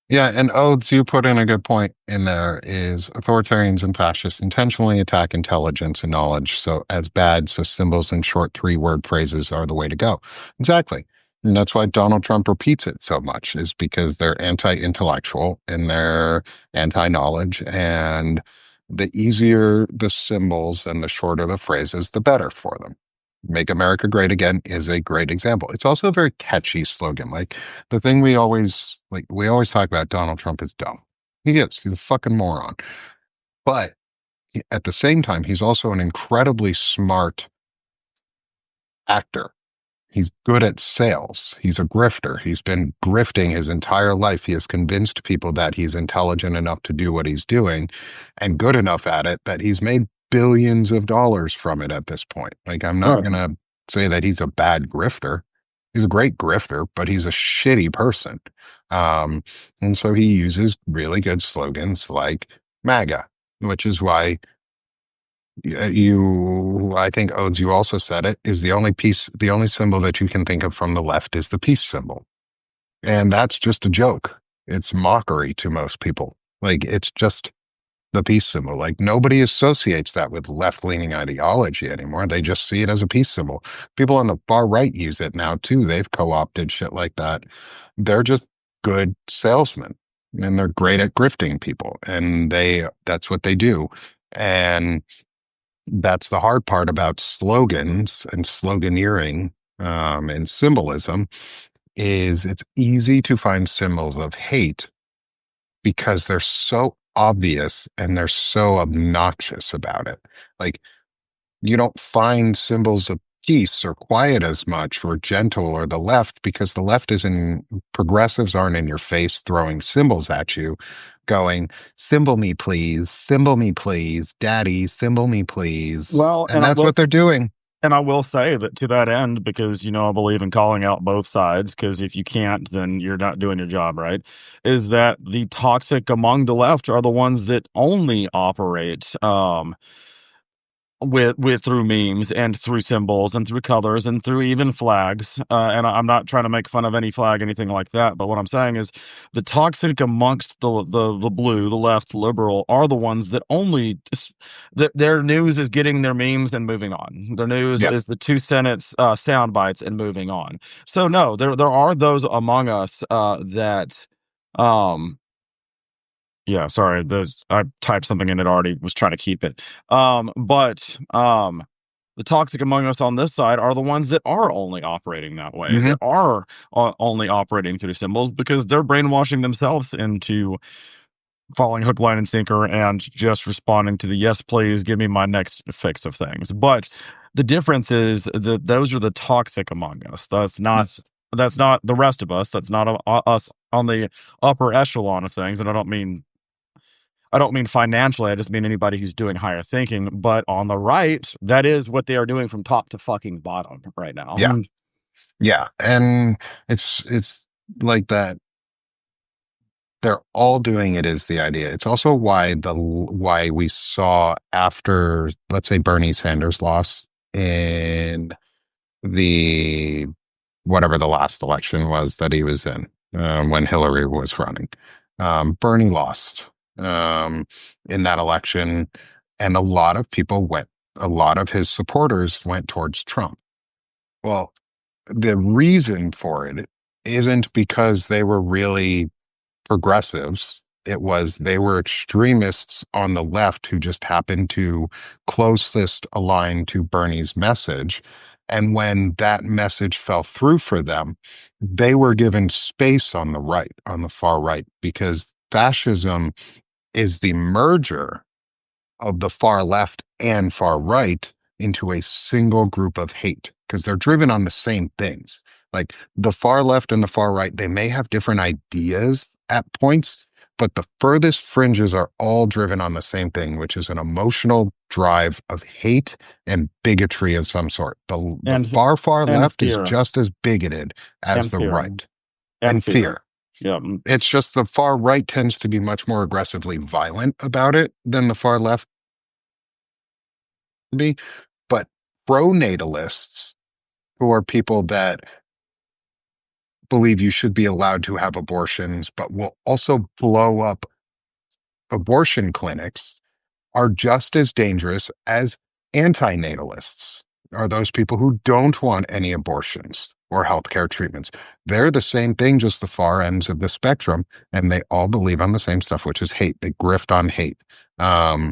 Speaker 1: Yeah, and Odes, you put in a good point in there is authoritarians and fascists intentionally attack intelligence and knowledge so as bad, so symbols and short three-word phrases are the way to go. Exactly. And that's why Donald Trump repeats it so much, is because they're anti-intellectual and they're anti-knowledge. And the easier the symbols and the shorter the phrases, the better for them. Make America Great Again is a great example. It's also a very catchy slogan. Like the thing we always talk about Donald Trump is dumb. He is. He's a fucking moron. But at the same time, he's also an incredibly smart actor. He's good at sales. He's a grifter. He's been grifting his entire life. He has convinced people that he's intelligent enough to do what he's doing and good enough at it that he's made billions of dollars from it at this point. Like, I'm not
Speaker 2: right.
Speaker 1: going to say that he's a bad grifter. He's a great grifter, but he's a shitty person. And so he uses really good slogans like MAGA, which is why I think Odes, you also said it, is the only symbol that you can think of from the left is the peace symbol. And that's just a joke. It's mockery to most people. Like, it's just the peace symbol. Like, nobody associates that with left leaning ideology anymore. They just see it as a peace symbol. People on the far right use it now too. They've co opted shit like that. They're just good salesmen and they're great at grifting people. And that's what they do. And that's the hard part about slogans and sloganeering and symbolism is it's easy to find symbols of hate because they're so obvious and they're so obnoxious about it. Like you don't find symbols of peace or quiet as much or gentle or the left because the left isn't progressives aren't in your face throwing symbols at you going symbol me please daddy symbol me please
Speaker 2: Well,
Speaker 1: and that's what they're doing.
Speaker 2: and I will say that to that end, because, I believe in calling out both sides, because if you can't, then you're not doing your job right, is that the toxic among the left are the ones that only operate with through memes and through symbols and through colors and through even flags. And I'm not trying to make fun of any flag, anything like that. But what I'm saying is the toxic amongst the blue, the left, liberal, are the ones that only their news is getting their memes and moving on. Their news
Speaker 1: Yeah.
Speaker 2: is the 2 sentence sound bites and moving on. So no, there are those among us that um yeah, sorry. I typed something in it already, was trying to keep it. But the toxic among us on this side are the ones that are only operating that way,
Speaker 1: Hmm.
Speaker 2: that are only operating through symbols because they're brainwashing themselves into following hook, line, and sinker and just responding to the yes, please, give me my next fix of things. But the difference is that those are the toxic among us. That's not the rest of us. That's not us on the upper echelon of things. And I don't mean financially, I just mean anybody who's doing higher thinking, but on the right, that is what they are doing from top to fucking bottom right now.
Speaker 1: Yeah. Yeah. And it's like that they're all doing it is the idea. It's also why we saw after, let's say, Bernie Sanders lost in the whatever the last election was that he was in when Hillary was running. Bernie lost in that election, and a lot of his supporters went towards Trump. Well, the reason for it isn't because they were really progressives. It was they were extremists on the left who just happened to closest align to Bernie's message. And when that message fell through for them, they were given space on the right, on the far right, because fascism is the merger of the far left and far right into a single group of hate because they're driven on the same things. Like the far left and the far right, they may have different ideas at points, but the furthest fringes are all driven on the same thing, which is an emotional drive of hate and bigotry of some sort. The
Speaker 2: And
Speaker 1: far
Speaker 2: and
Speaker 1: left is
Speaker 2: fear.
Speaker 1: just as bigoted as
Speaker 2: And
Speaker 1: the
Speaker 2: fear.
Speaker 1: right,
Speaker 2: And
Speaker 1: and
Speaker 2: fear.
Speaker 1: fear.
Speaker 2: Yeah.
Speaker 1: It's just the far right tends to be much more aggressively violent about it than the far left be. But pronatalists, who are people that believe you should be allowed to have abortions, but will also blow up abortion clinics, are just as dangerous as antinatalists, are those people who don't want any abortions or healthcare treatments. They're the same thing, just the far ends of the spectrum, and they all believe on the same stuff, which is hate. They grift on hate. Um,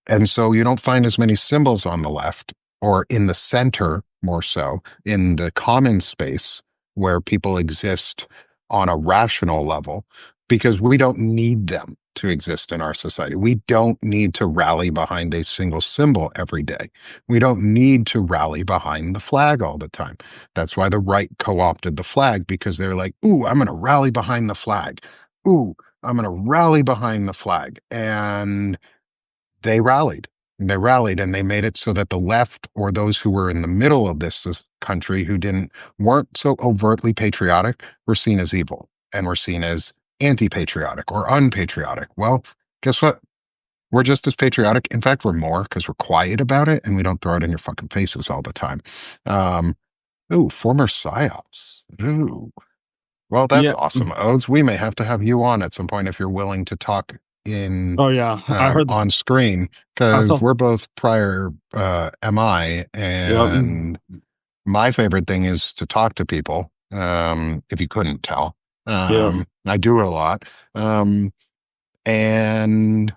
Speaker 1: and so you don't find as many symbols on the left or in the center, more so in the common space where people exist on a rational level, because we don't need them to exist in our society. We don't need to rally behind a single symbol every day. We don't need to rally behind the flag all the time. That's why the right co opted the flag, because they're like, ooh, I'm going to rally behind the flag. Ooh, I'm going to rally behind the flag. And they rallied. They rallied and they made it so that the left, or those who were in the middle of this country who weren't so overtly patriotic, were seen as evil and were seen as anti-patriotic or unpatriotic. Well, guess what? We're just as patriotic. In fact, we're more, because we're quiet about it and we don't throw it in your fucking faces all the time. Um, ooh, former psyops. Ooh. Well, that's
Speaker 2: Yeah.
Speaker 1: awesome, Oaths. We may have to have you on at some point if you're willing to talk in
Speaker 2: Oh yeah. I heard.
Speaker 1: on screen,
Speaker 2: I
Speaker 1: because
Speaker 2: saw.
Speaker 1: we're both prior MI,
Speaker 2: Yep.
Speaker 1: and my favorite thing is to talk to people. If you couldn't tell,
Speaker 2: Yep.
Speaker 1: I do it a lot, and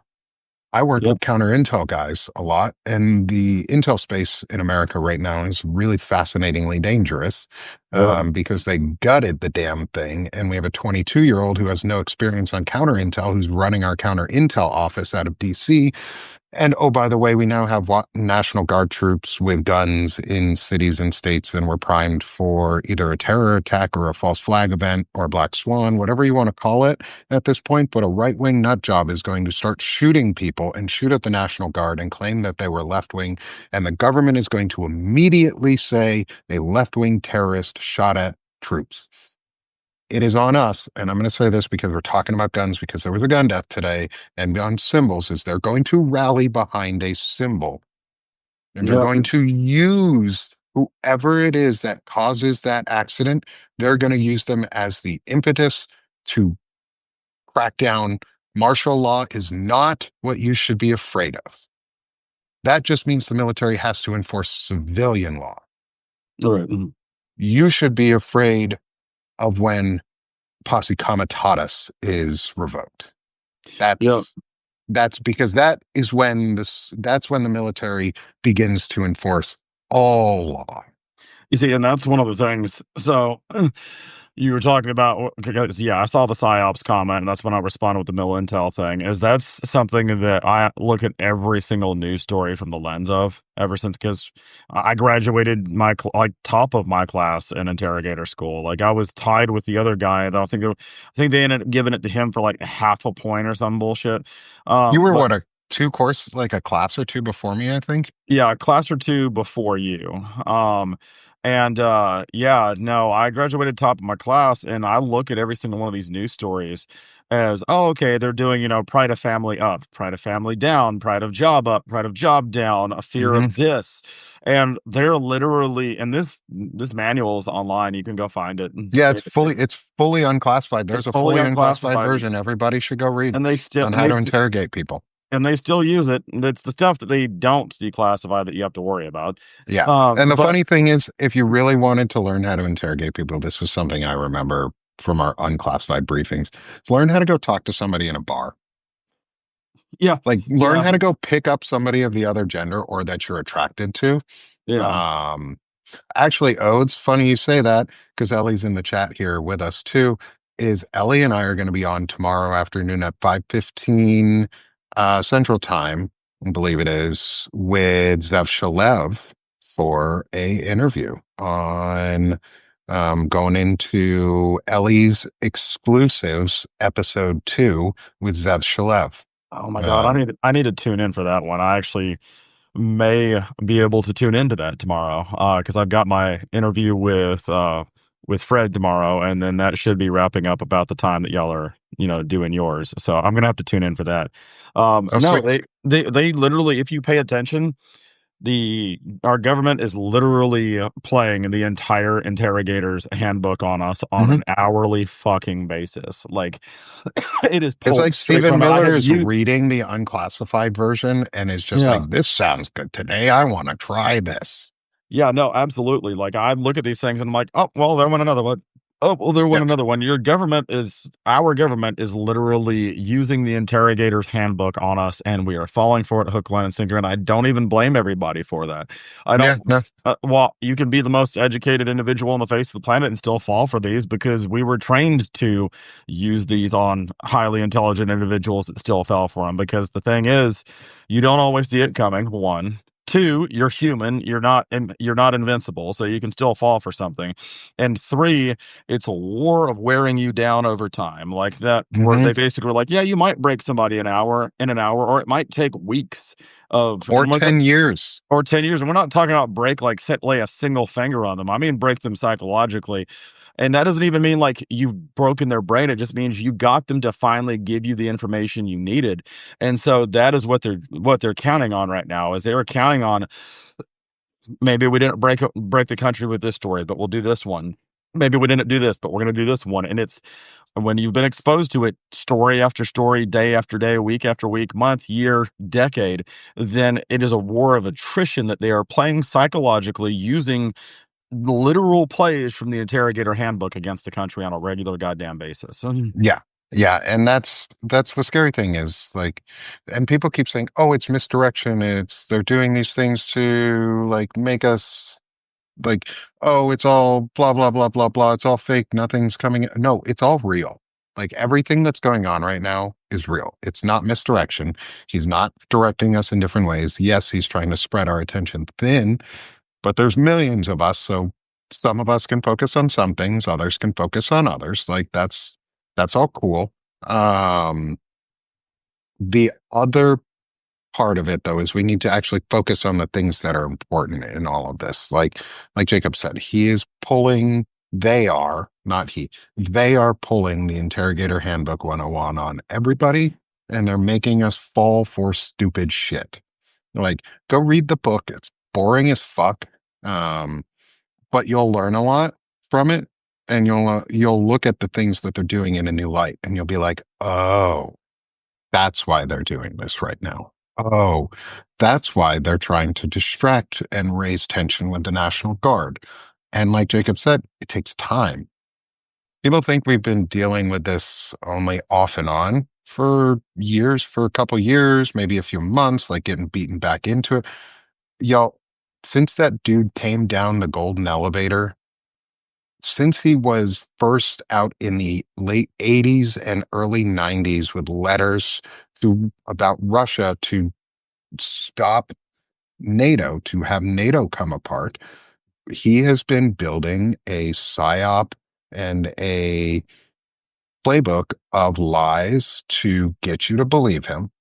Speaker 1: I worked
Speaker 2: Yep.
Speaker 1: with counter intel guys a lot, and the intel space in America right now is really fascinatingly dangerous,
Speaker 2: Yep.
Speaker 1: because they gutted the damn thing. And we have a 22-year-old who has no experience on counter intel who's running our counter intel office out of DC. And oh, by the way, we now have National Guard troops with guns in cities and states, and we're primed for either a terror attack or a false flag event or a black swan, whatever you want to call it at this point. But a right wing nut job is going to start shooting people and shoot at the National Guard and claim that they were left wing. And the government is going to immediately say a left wing terrorist shot at troops. It is on us, and I'm going to say this because we're talking about guns, because there was a gun death today, and on symbols, is they're going to rally behind a symbol, and they're
Speaker 2: Yep.
Speaker 1: going to use whoever it is that causes that accident. They're going to use them as the impetus to crack down. Martial law is not what you should be afraid of. That just means the military has to enforce civilian law.
Speaker 2: All right.
Speaker 1: You should be afraid of when posse comitatus is revoked.
Speaker 2: Yep.
Speaker 1: That's because that's when the military begins to enforce all law.
Speaker 2: You see, and that's one of the things. So you were talking about, because, yeah, I saw the psyops comment, and that's when I responded with the mill intel thing. Is that's something that I look at every single news story from the lens of ever since, because I graduated like top of my class in interrogator school. Like I was tied with the other guy. Though I think they ended up giving it to him for like half a point or some bullshit.
Speaker 1: You were
Speaker 2: But
Speaker 1: what, a two course, like a class or two before me, I think.
Speaker 2: yeah, a class or two before you. And yeah, no, I graduated top of my class, and I look at every single one of these news stories as, oh, okay, they're doing, pride of family up, pride of family down, pride of job up, pride of job down, a fear
Speaker 1: Hmm.
Speaker 2: of this. And they're literally, and this manual is online, you can go find it.
Speaker 1: Yeah,
Speaker 2: It's
Speaker 1: it's fully unclassified.
Speaker 2: it's
Speaker 1: There's a
Speaker 2: fully
Speaker 1: fully unclassified
Speaker 2: unclassified,
Speaker 1: version. Everybody should go read
Speaker 2: and they still
Speaker 1: on
Speaker 2: and
Speaker 1: how
Speaker 2: they
Speaker 1: to
Speaker 2: st-
Speaker 1: interrogate people.
Speaker 2: and they still use it. And it's the stuff that they don't declassify that you have to worry about.
Speaker 1: Yeah. And the
Speaker 2: But
Speaker 1: funny thing is, if you really wanted to learn how to interrogate people, this was something I remember from our unclassified briefings. Learn how to go talk to somebody in a bar.
Speaker 2: yeah,
Speaker 1: Like learn
Speaker 2: yeah,
Speaker 1: how to go pick up somebody of the other gender or that you're attracted to.
Speaker 2: yeah.
Speaker 1: Um, Actually, oh, it's funny you say that, because Ellie's in the chat here with us too. Is Ellie and I are going to be on tomorrow afternoon at 5:15 Central Time, I believe it is, with Zev Shalev. for a interview on going into Ellie's Exclusives episode 2 with Zev Shalev.
Speaker 2: Oh my god,
Speaker 1: Um,
Speaker 2: I need to tune in for that one. I actually may be able to tune into that tomorrow, because I've got my interview with Fred tomorrow, and then that should be wrapping up about the time that y'all are, doing yours. So I'm gonna have to tune in for that.
Speaker 1: oh,
Speaker 2: No,
Speaker 1: sweet.
Speaker 2: they literally, if you pay attention, the our government is literally playing the entire interrogator's handbook on us on
Speaker 1: Mhm.
Speaker 2: an hourly fucking basis. Like it is
Speaker 1: It's
Speaker 2: pulled
Speaker 1: like
Speaker 2: straight
Speaker 1: Stephen
Speaker 2: from it. I
Speaker 1: Miller
Speaker 2: have
Speaker 1: is
Speaker 2: you
Speaker 1: reading the unclassified version and is just
Speaker 2: Yeah.
Speaker 1: like, this sounds good today. I want to try this.
Speaker 2: Yeah, no, absolutely. Like, I look at these things and I'm like, "Oh, well, there went another one. Oh, well, there went
Speaker 1: Yep.
Speaker 2: another one." Our government is literally using the interrogator's handbook on us, and we are falling for it hook, line, and sinker, and I don't even blame everybody for that. I
Speaker 1: Yeah.
Speaker 2: don't
Speaker 1: No.
Speaker 2: well, you can be the most educated individual on the face of the planet and still fall for these because we were trained to use these on highly intelligent individuals that still fell for them, because the thing is, you don't always see it coming, 1. 2, you're human, you're not invincible, so you can still fall for something. And 3, it's a war of wearing you down over time. Like that, where
Speaker 1: Hmm.
Speaker 2: they basically were like, "Yeah, you might break somebody in an hour, or it might take weeks of,"
Speaker 1: Or
Speaker 2: and like
Speaker 1: 10 years.
Speaker 2: or 10 years. And we're not talking about break, like lay a single finger on them. I mean, break them psychologically. And that doesn't even mean like you've broken their brain. It just means you got them to finally give you the information you needed. And so that is what they're counting on right now, is they were counting on, maybe we didn't break the country with this story, but we'll do this one. Maybe we didn't do this, but we're going to do this one. And it's when you've been exposed to it story after story, day after day, week after week, month, year, decade, then it is a war of attrition that they are playing psychologically, using the literal plays from the interrogator handbook against the country on a regular goddamn basis.
Speaker 1: Yeah. Yeah. And that's the scary thing is like, and people keep saying, oh, it's misdirection. They're doing these things to like make us like, oh, it's all blah, blah, blah, blah, blah. It's all fake. Nothing's coming. No, it's all real. Like everything that's going on right now is real. It's not misdirection. He's not directing us in different ways. Yes, he's trying to spread our attention thin, but there's millions of us. So some of us can focus on some things, others can focus on others. Like that's all cool. Um, the other part of it though is we need to actually focus on the things that are important in all of this. Like Jacob said, they are, not he, they are pulling the interrogator handbook 101 on everybody, and they're making us fall for stupid shit. Like, go read the book. It's boring as fuck. Um, but you'll learn a lot from it, and you'll look at the things that they're doing in a new light, and you'll be like, oh, that's why they're doing this right now. Oh, that's why they're trying to distract and raise tension with the National Guard. And like Jacob said, it takes time. People think we've been dealing with this only off and on for years, for a couple years, maybe a few months, like getting beaten back into it. Y'all, since that dude came down the golden elevator, since he was first out in the late 80s and early 90s with letters about Russia to stop NATO, to have NATO come apart, he has been building a psyop and a playbook of lies to get you to believe him,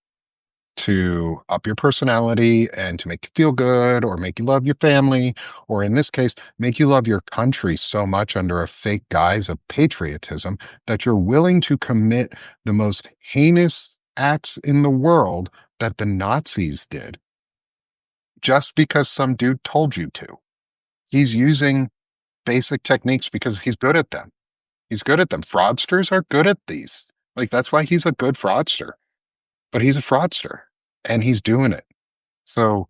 Speaker 1: to up your personality and to make you feel good or make you love your family, or in this case, make you love your country so much under a fake guise of patriotism that you're willing to commit the most heinous acts in the world that the Nazis did just because some dude told you to. He's using basic techniques because he's good at them. He's good at them. Fraudsters are good at these. Like, that's why he's a good fraudster, but he's a fraudster and he's doing it. So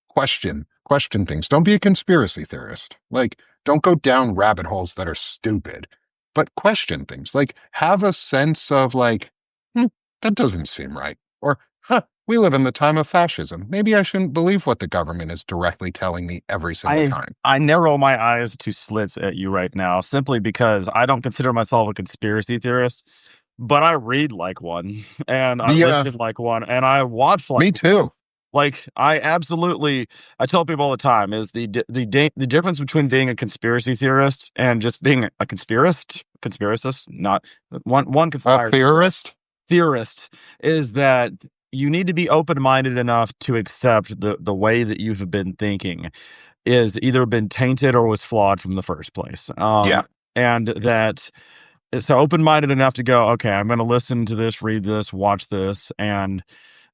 Speaker 1: question things. Don't be a conspiracy theorist. Like, don't go down rabbit holes that are stupid, but question things. Like, have a sense of like, hmm, that doesn't seem right. Or, huh, we live in the time of fascism. Maybe I shouldn't believe what the government is directly telling me every single
Speaker 2: I
Speaker 1: time.
Speaker 2: I narrow my eyes to slits at you right now, simply because I don't consider myself a conspiracy theorist, but I read like one, and I
Speaker 1: Yeah,
Speaker 2: listen like one, and I watch like
Speaker 1: me
Speaker 2: one.
Speaker 1: too.
Speaker 2: Like, I tell people all the time is the difference between being a conspiracy theorist and just being a conspiracist, not one can
Speaker 1: A
Speaker 2: fly
Speaker 1: theorist?
Speaker 2: theorist, is that you need to be open-minded enough to accept the way that you've been thinking is either been tainted or was flawed from the first place.
Speaker 1: Yeah.
Speaker 2: And that so open-minded enough to go, okay, I'm going to listen to this, read this, watch this, and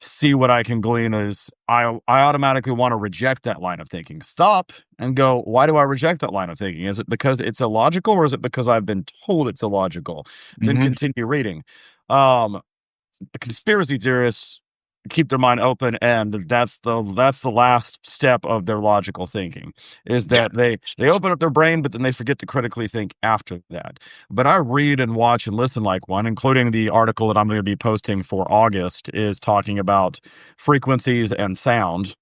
Speaker 2: see what I can glean. Is I automatically want to reject that line of thinking, stop and go, why do I reject that line of thinking? Is it because it's illogical, or is it because I've been told it's illogical? Then
Speaker 1: Hmm.
Speaker 2: continue reading. um Conspiracy theorists keep their mind open, and that's the last step of their logical thinking, is
Speaker 1: Yeah.
Speaker 2: that they open up their brain, but then they forget to critically think after that. But I read and watch and listen like one, including the article that I'm going to be posting for August is talking about frequencies and sound,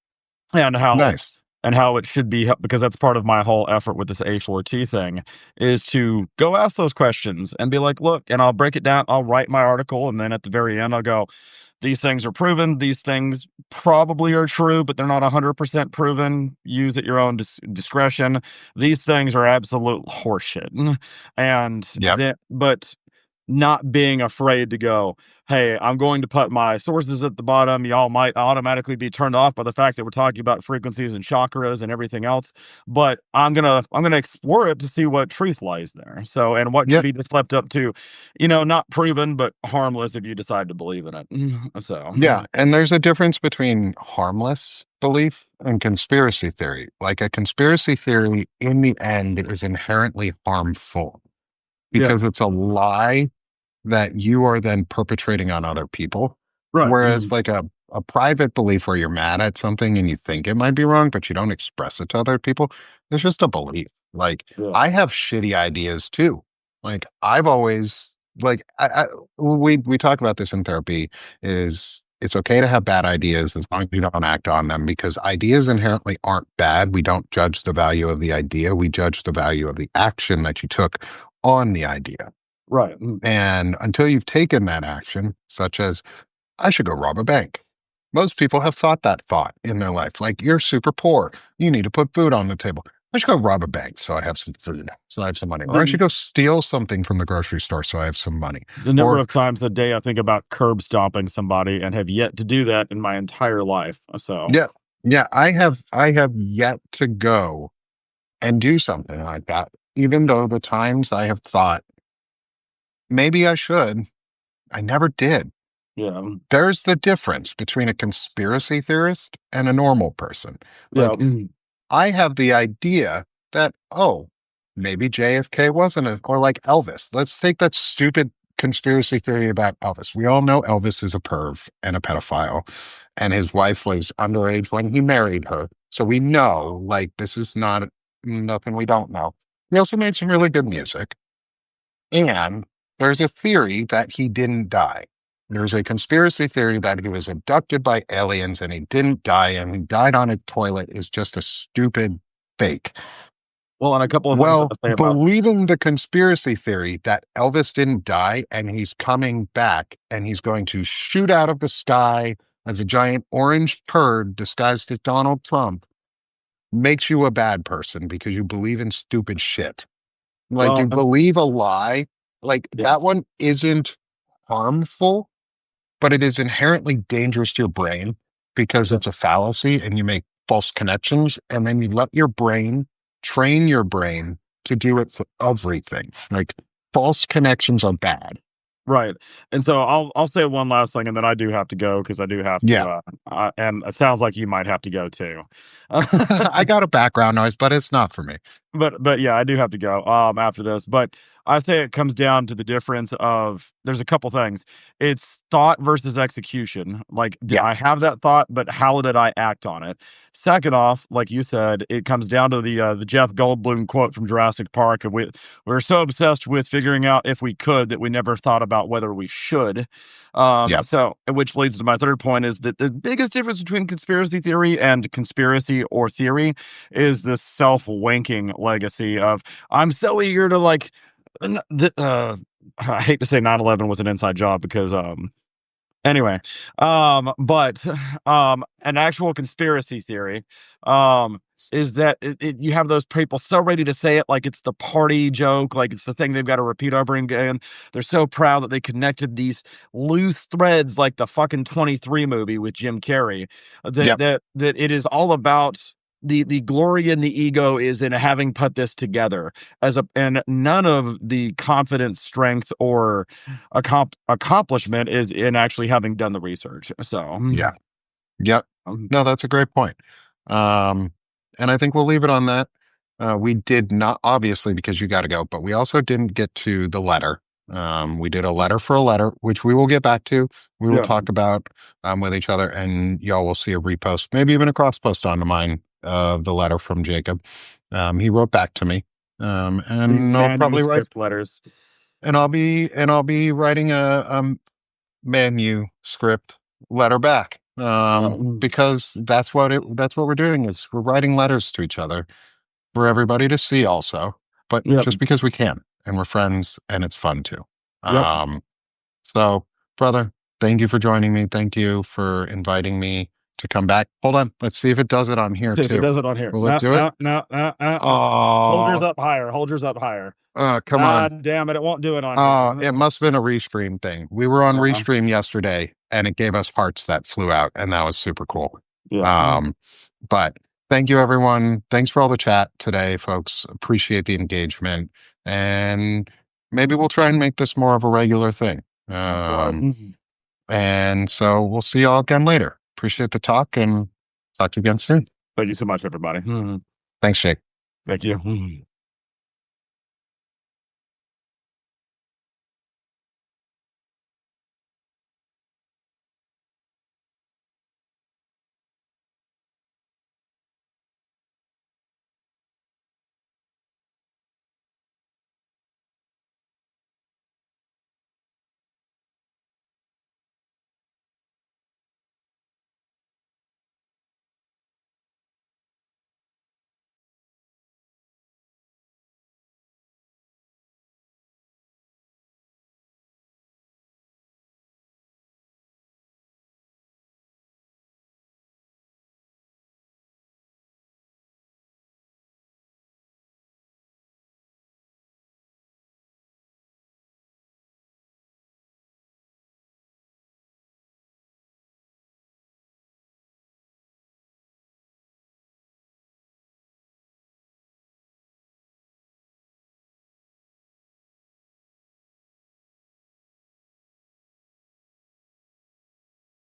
Speaker 2: and
Speaker 1: Nice.
Speaker 2: how it should be, because that's part of my whole effort with this A4T thing, is to go ask those questions and be like, look, and I'll break it down. I'll write my article, and then at the very end, I'll go, these things are proven. These things probably are true, but they're not 100% proven. Use at your own discretion. These things are absolute horseshit. And
Speaker 1: Yep.
Speaker 2: then, but not being afraid to go, hey, I'm going to put my sources at the bottom. Y'all might automatically be turned off by the fact that we're talking about frequencies and chakras and everything else, but I'm gonna explore it to see what truth lies there. So, and what can
Speaker 1: Yep.
Speaker 2: be just left up to, not proven but harmless if you decide to believe in it. So,
Speaker 1: Yeah. And there's a difference between harmless belief and conspiracy theory. Like a conspiracy theory in the end is inherently harmful
Speaker 2: yeah,
Speaker 1: because it's a lie that you are then perpetrating on other people.
Speaker 2: right.
Speaker 1: Whereas like a private belief where you're mad at something and you think it might be wrong, but you don't express it to other people, it's just a belief. Like
Speaker 2: Yeah,
Speaker 1: I have shitty ideas too. Like I've always like we talk about this in therapy is it's okay to have bad ideas as long as you don't act on them because ideas inherently aren't bad. We don't judge the value of the idea. We judge the value of the action that you took on the idea.
Speaker 2: right.
Speaker 1: And until you've taken that action, such as, I should go rob a bank. Most people have thought that thought in their life. Like, you're super poor. You need to put food on the table. I should go rob a bank so I have some food, so I have some money. Or I should
Speaker 2: The
Speaker 1: go steal something from the grocery store so I have some money.
Speaker 2: the number
Speaker 1: Or,
Speaker 2: of times a day I think about curb stomping somebody and have yet to do that in my entire life. So,
Speaker 1: yeah, yeah, I have yet to go and do something like that, even though the times I have thought maybe I should, I never did.
Speaker 2: yeah,
Speaker 1: There's the difference between a conspiracy theorist and a normal person.
Speaker 2: yeah,
Speaker 1: Like, I have the idea that, oh, maybe JFK wasn't a, or like Elvis. Let's take that stupid conspiracy theory about Elvis. We all know Elvis is a perv and a pedophile, and his wife was underage when he married her. So we know, like, this is not nothing we don't know. He also made some really good music. And there's a theory that he didn't die. There's a conspiracy theory that he was abducted by aliens and he didn't die and he died on a toilet is just a stupid fake.
Speaker 2: well, and a couple of things
Speaker 1: Well,
Speaker 2: I'll say about.
Speaker 1: believing the conspiracy theory that Elvis didn't die and he's coming back and he's going to shoot out of the sky as a giant orange turd disguised as Donald Trump makes you a bad person because you believe in stupid shit. Like
Speaker 2: Well,
Speaker 1: you believe a lie, like
Speaker 2: yeah,
Speaker 1: that one isn't harmful, but it is inherently dangerous to your brain because
Speaker 2: yeah,
Speaker 1: it's a fallacy and you make false connections. And then you let your brain train your brain to do it for everything. Like false connections are bad.
Speaker 2: right. And so I'll say one last thing, and then I do have to go because I do have to.
Speaker 1: Yeah.
Speaker 2: And it sounds like you might have to go too.
Speaker 1: I got a background noise, but it's not for me.
Speaker 2: But yeah, I do have to go after this. But I say it comes down to the difference of there's a couple things. It's thought versus execution. Like, did
Speaker 1: Yeah.
Speaker 2: I have that thought, but how did I act on it? Second off, like you said, it comes down to the Jeff Goldblum quote from Jurassic Park. And we're so obsessed with figuring out if we could that we never thought about whether we should.
Speaker 1: Yeah.
Speaker 2: So, which leads to my third point is that the biggest difference between conspiracy theory and conspiracy or theory is this self-wanking legacy of I'm so eager to I hate to say 9/11 was an inside job because Anyway, but an actual conspiracy theory, is that you have those people so ready to say it like it's the party joke, like it's the thing they've got to repeat over again. They're so proud that they connected these loose threads, like the fucking 23 movie with Jim Carrey.
Speaker 1: Yep.
Speaker 2: That it is all about the glory and the ego is in having put this together and none of the confidence, strength, or accomplishment is in actually having done the research. So,
Speaker 1: Yeah. Yep.
Speaker 2: um,
Speaker 1: No, that's a great point. Um, and I think we'll leave it on that. We did not, obviously, because you got to go, but we also didn't get to the letter. We did a letter for a letter, which we will get back to. We will
Speaker 2: yeah,
Speaker 1: talk about with each other, and y'all will see a repost, maybe even a cross post onto mine of the letter from Jacob. He wrote back to me,
Speaker 2: the
Speaker 1: and I'll probably write,
Speaker 2: manuscript letters.
Speaker 1: I'll be writing a manuscript letter back,
Speaker 2: Yeah,
Speaker 1: because that's what we're doing, is we're writing letters to each other for everybody to see also, but
Speaker 2: yep,
Speaker 1: just because we can, and we're friends and it's fun too.
Speaker 2: yep.
Speaker 1: um so, brother, thank you for joining me, thank you for inviting me to come back. Hold on, let's see if it does it on here
Speaker 2: See if it
Speaker 1: too.
Speaker 2: does it on here.
Speaker 1: Will it
Speaker 2: No,
Speaker 1: do it?
Speaker 2: no, no, no, no. Hold yours
Speaker 1: Oh,
Speaker 2: up higher. Hold yours up higher.
Speaker 1: come on.
Speaker 2: Ah, damn it! It won't do it on here.
Speaker 1: It must have been a restream thing. We were on
Speaker 2: Yeah,
Speaker 1: restream yesterday and it gave us hearts that flew out, and that was super cool.
Speaker 2: yeah.
Speaker 1: Um, but thank you, everyone. Thanks for all the chat today, folks. Appreciate the engagement. And maybe we'll try and make this more of a regular thing.
Speaker 2: I'm for it.
Speaker 1: And so we'll see y'all again later. Appreciate the talk, and talk to you again soon.
Speaker 2: Thank you so much, everybody.
Speaker 1: Thanks, Jake.
Speaker 2: Thank you.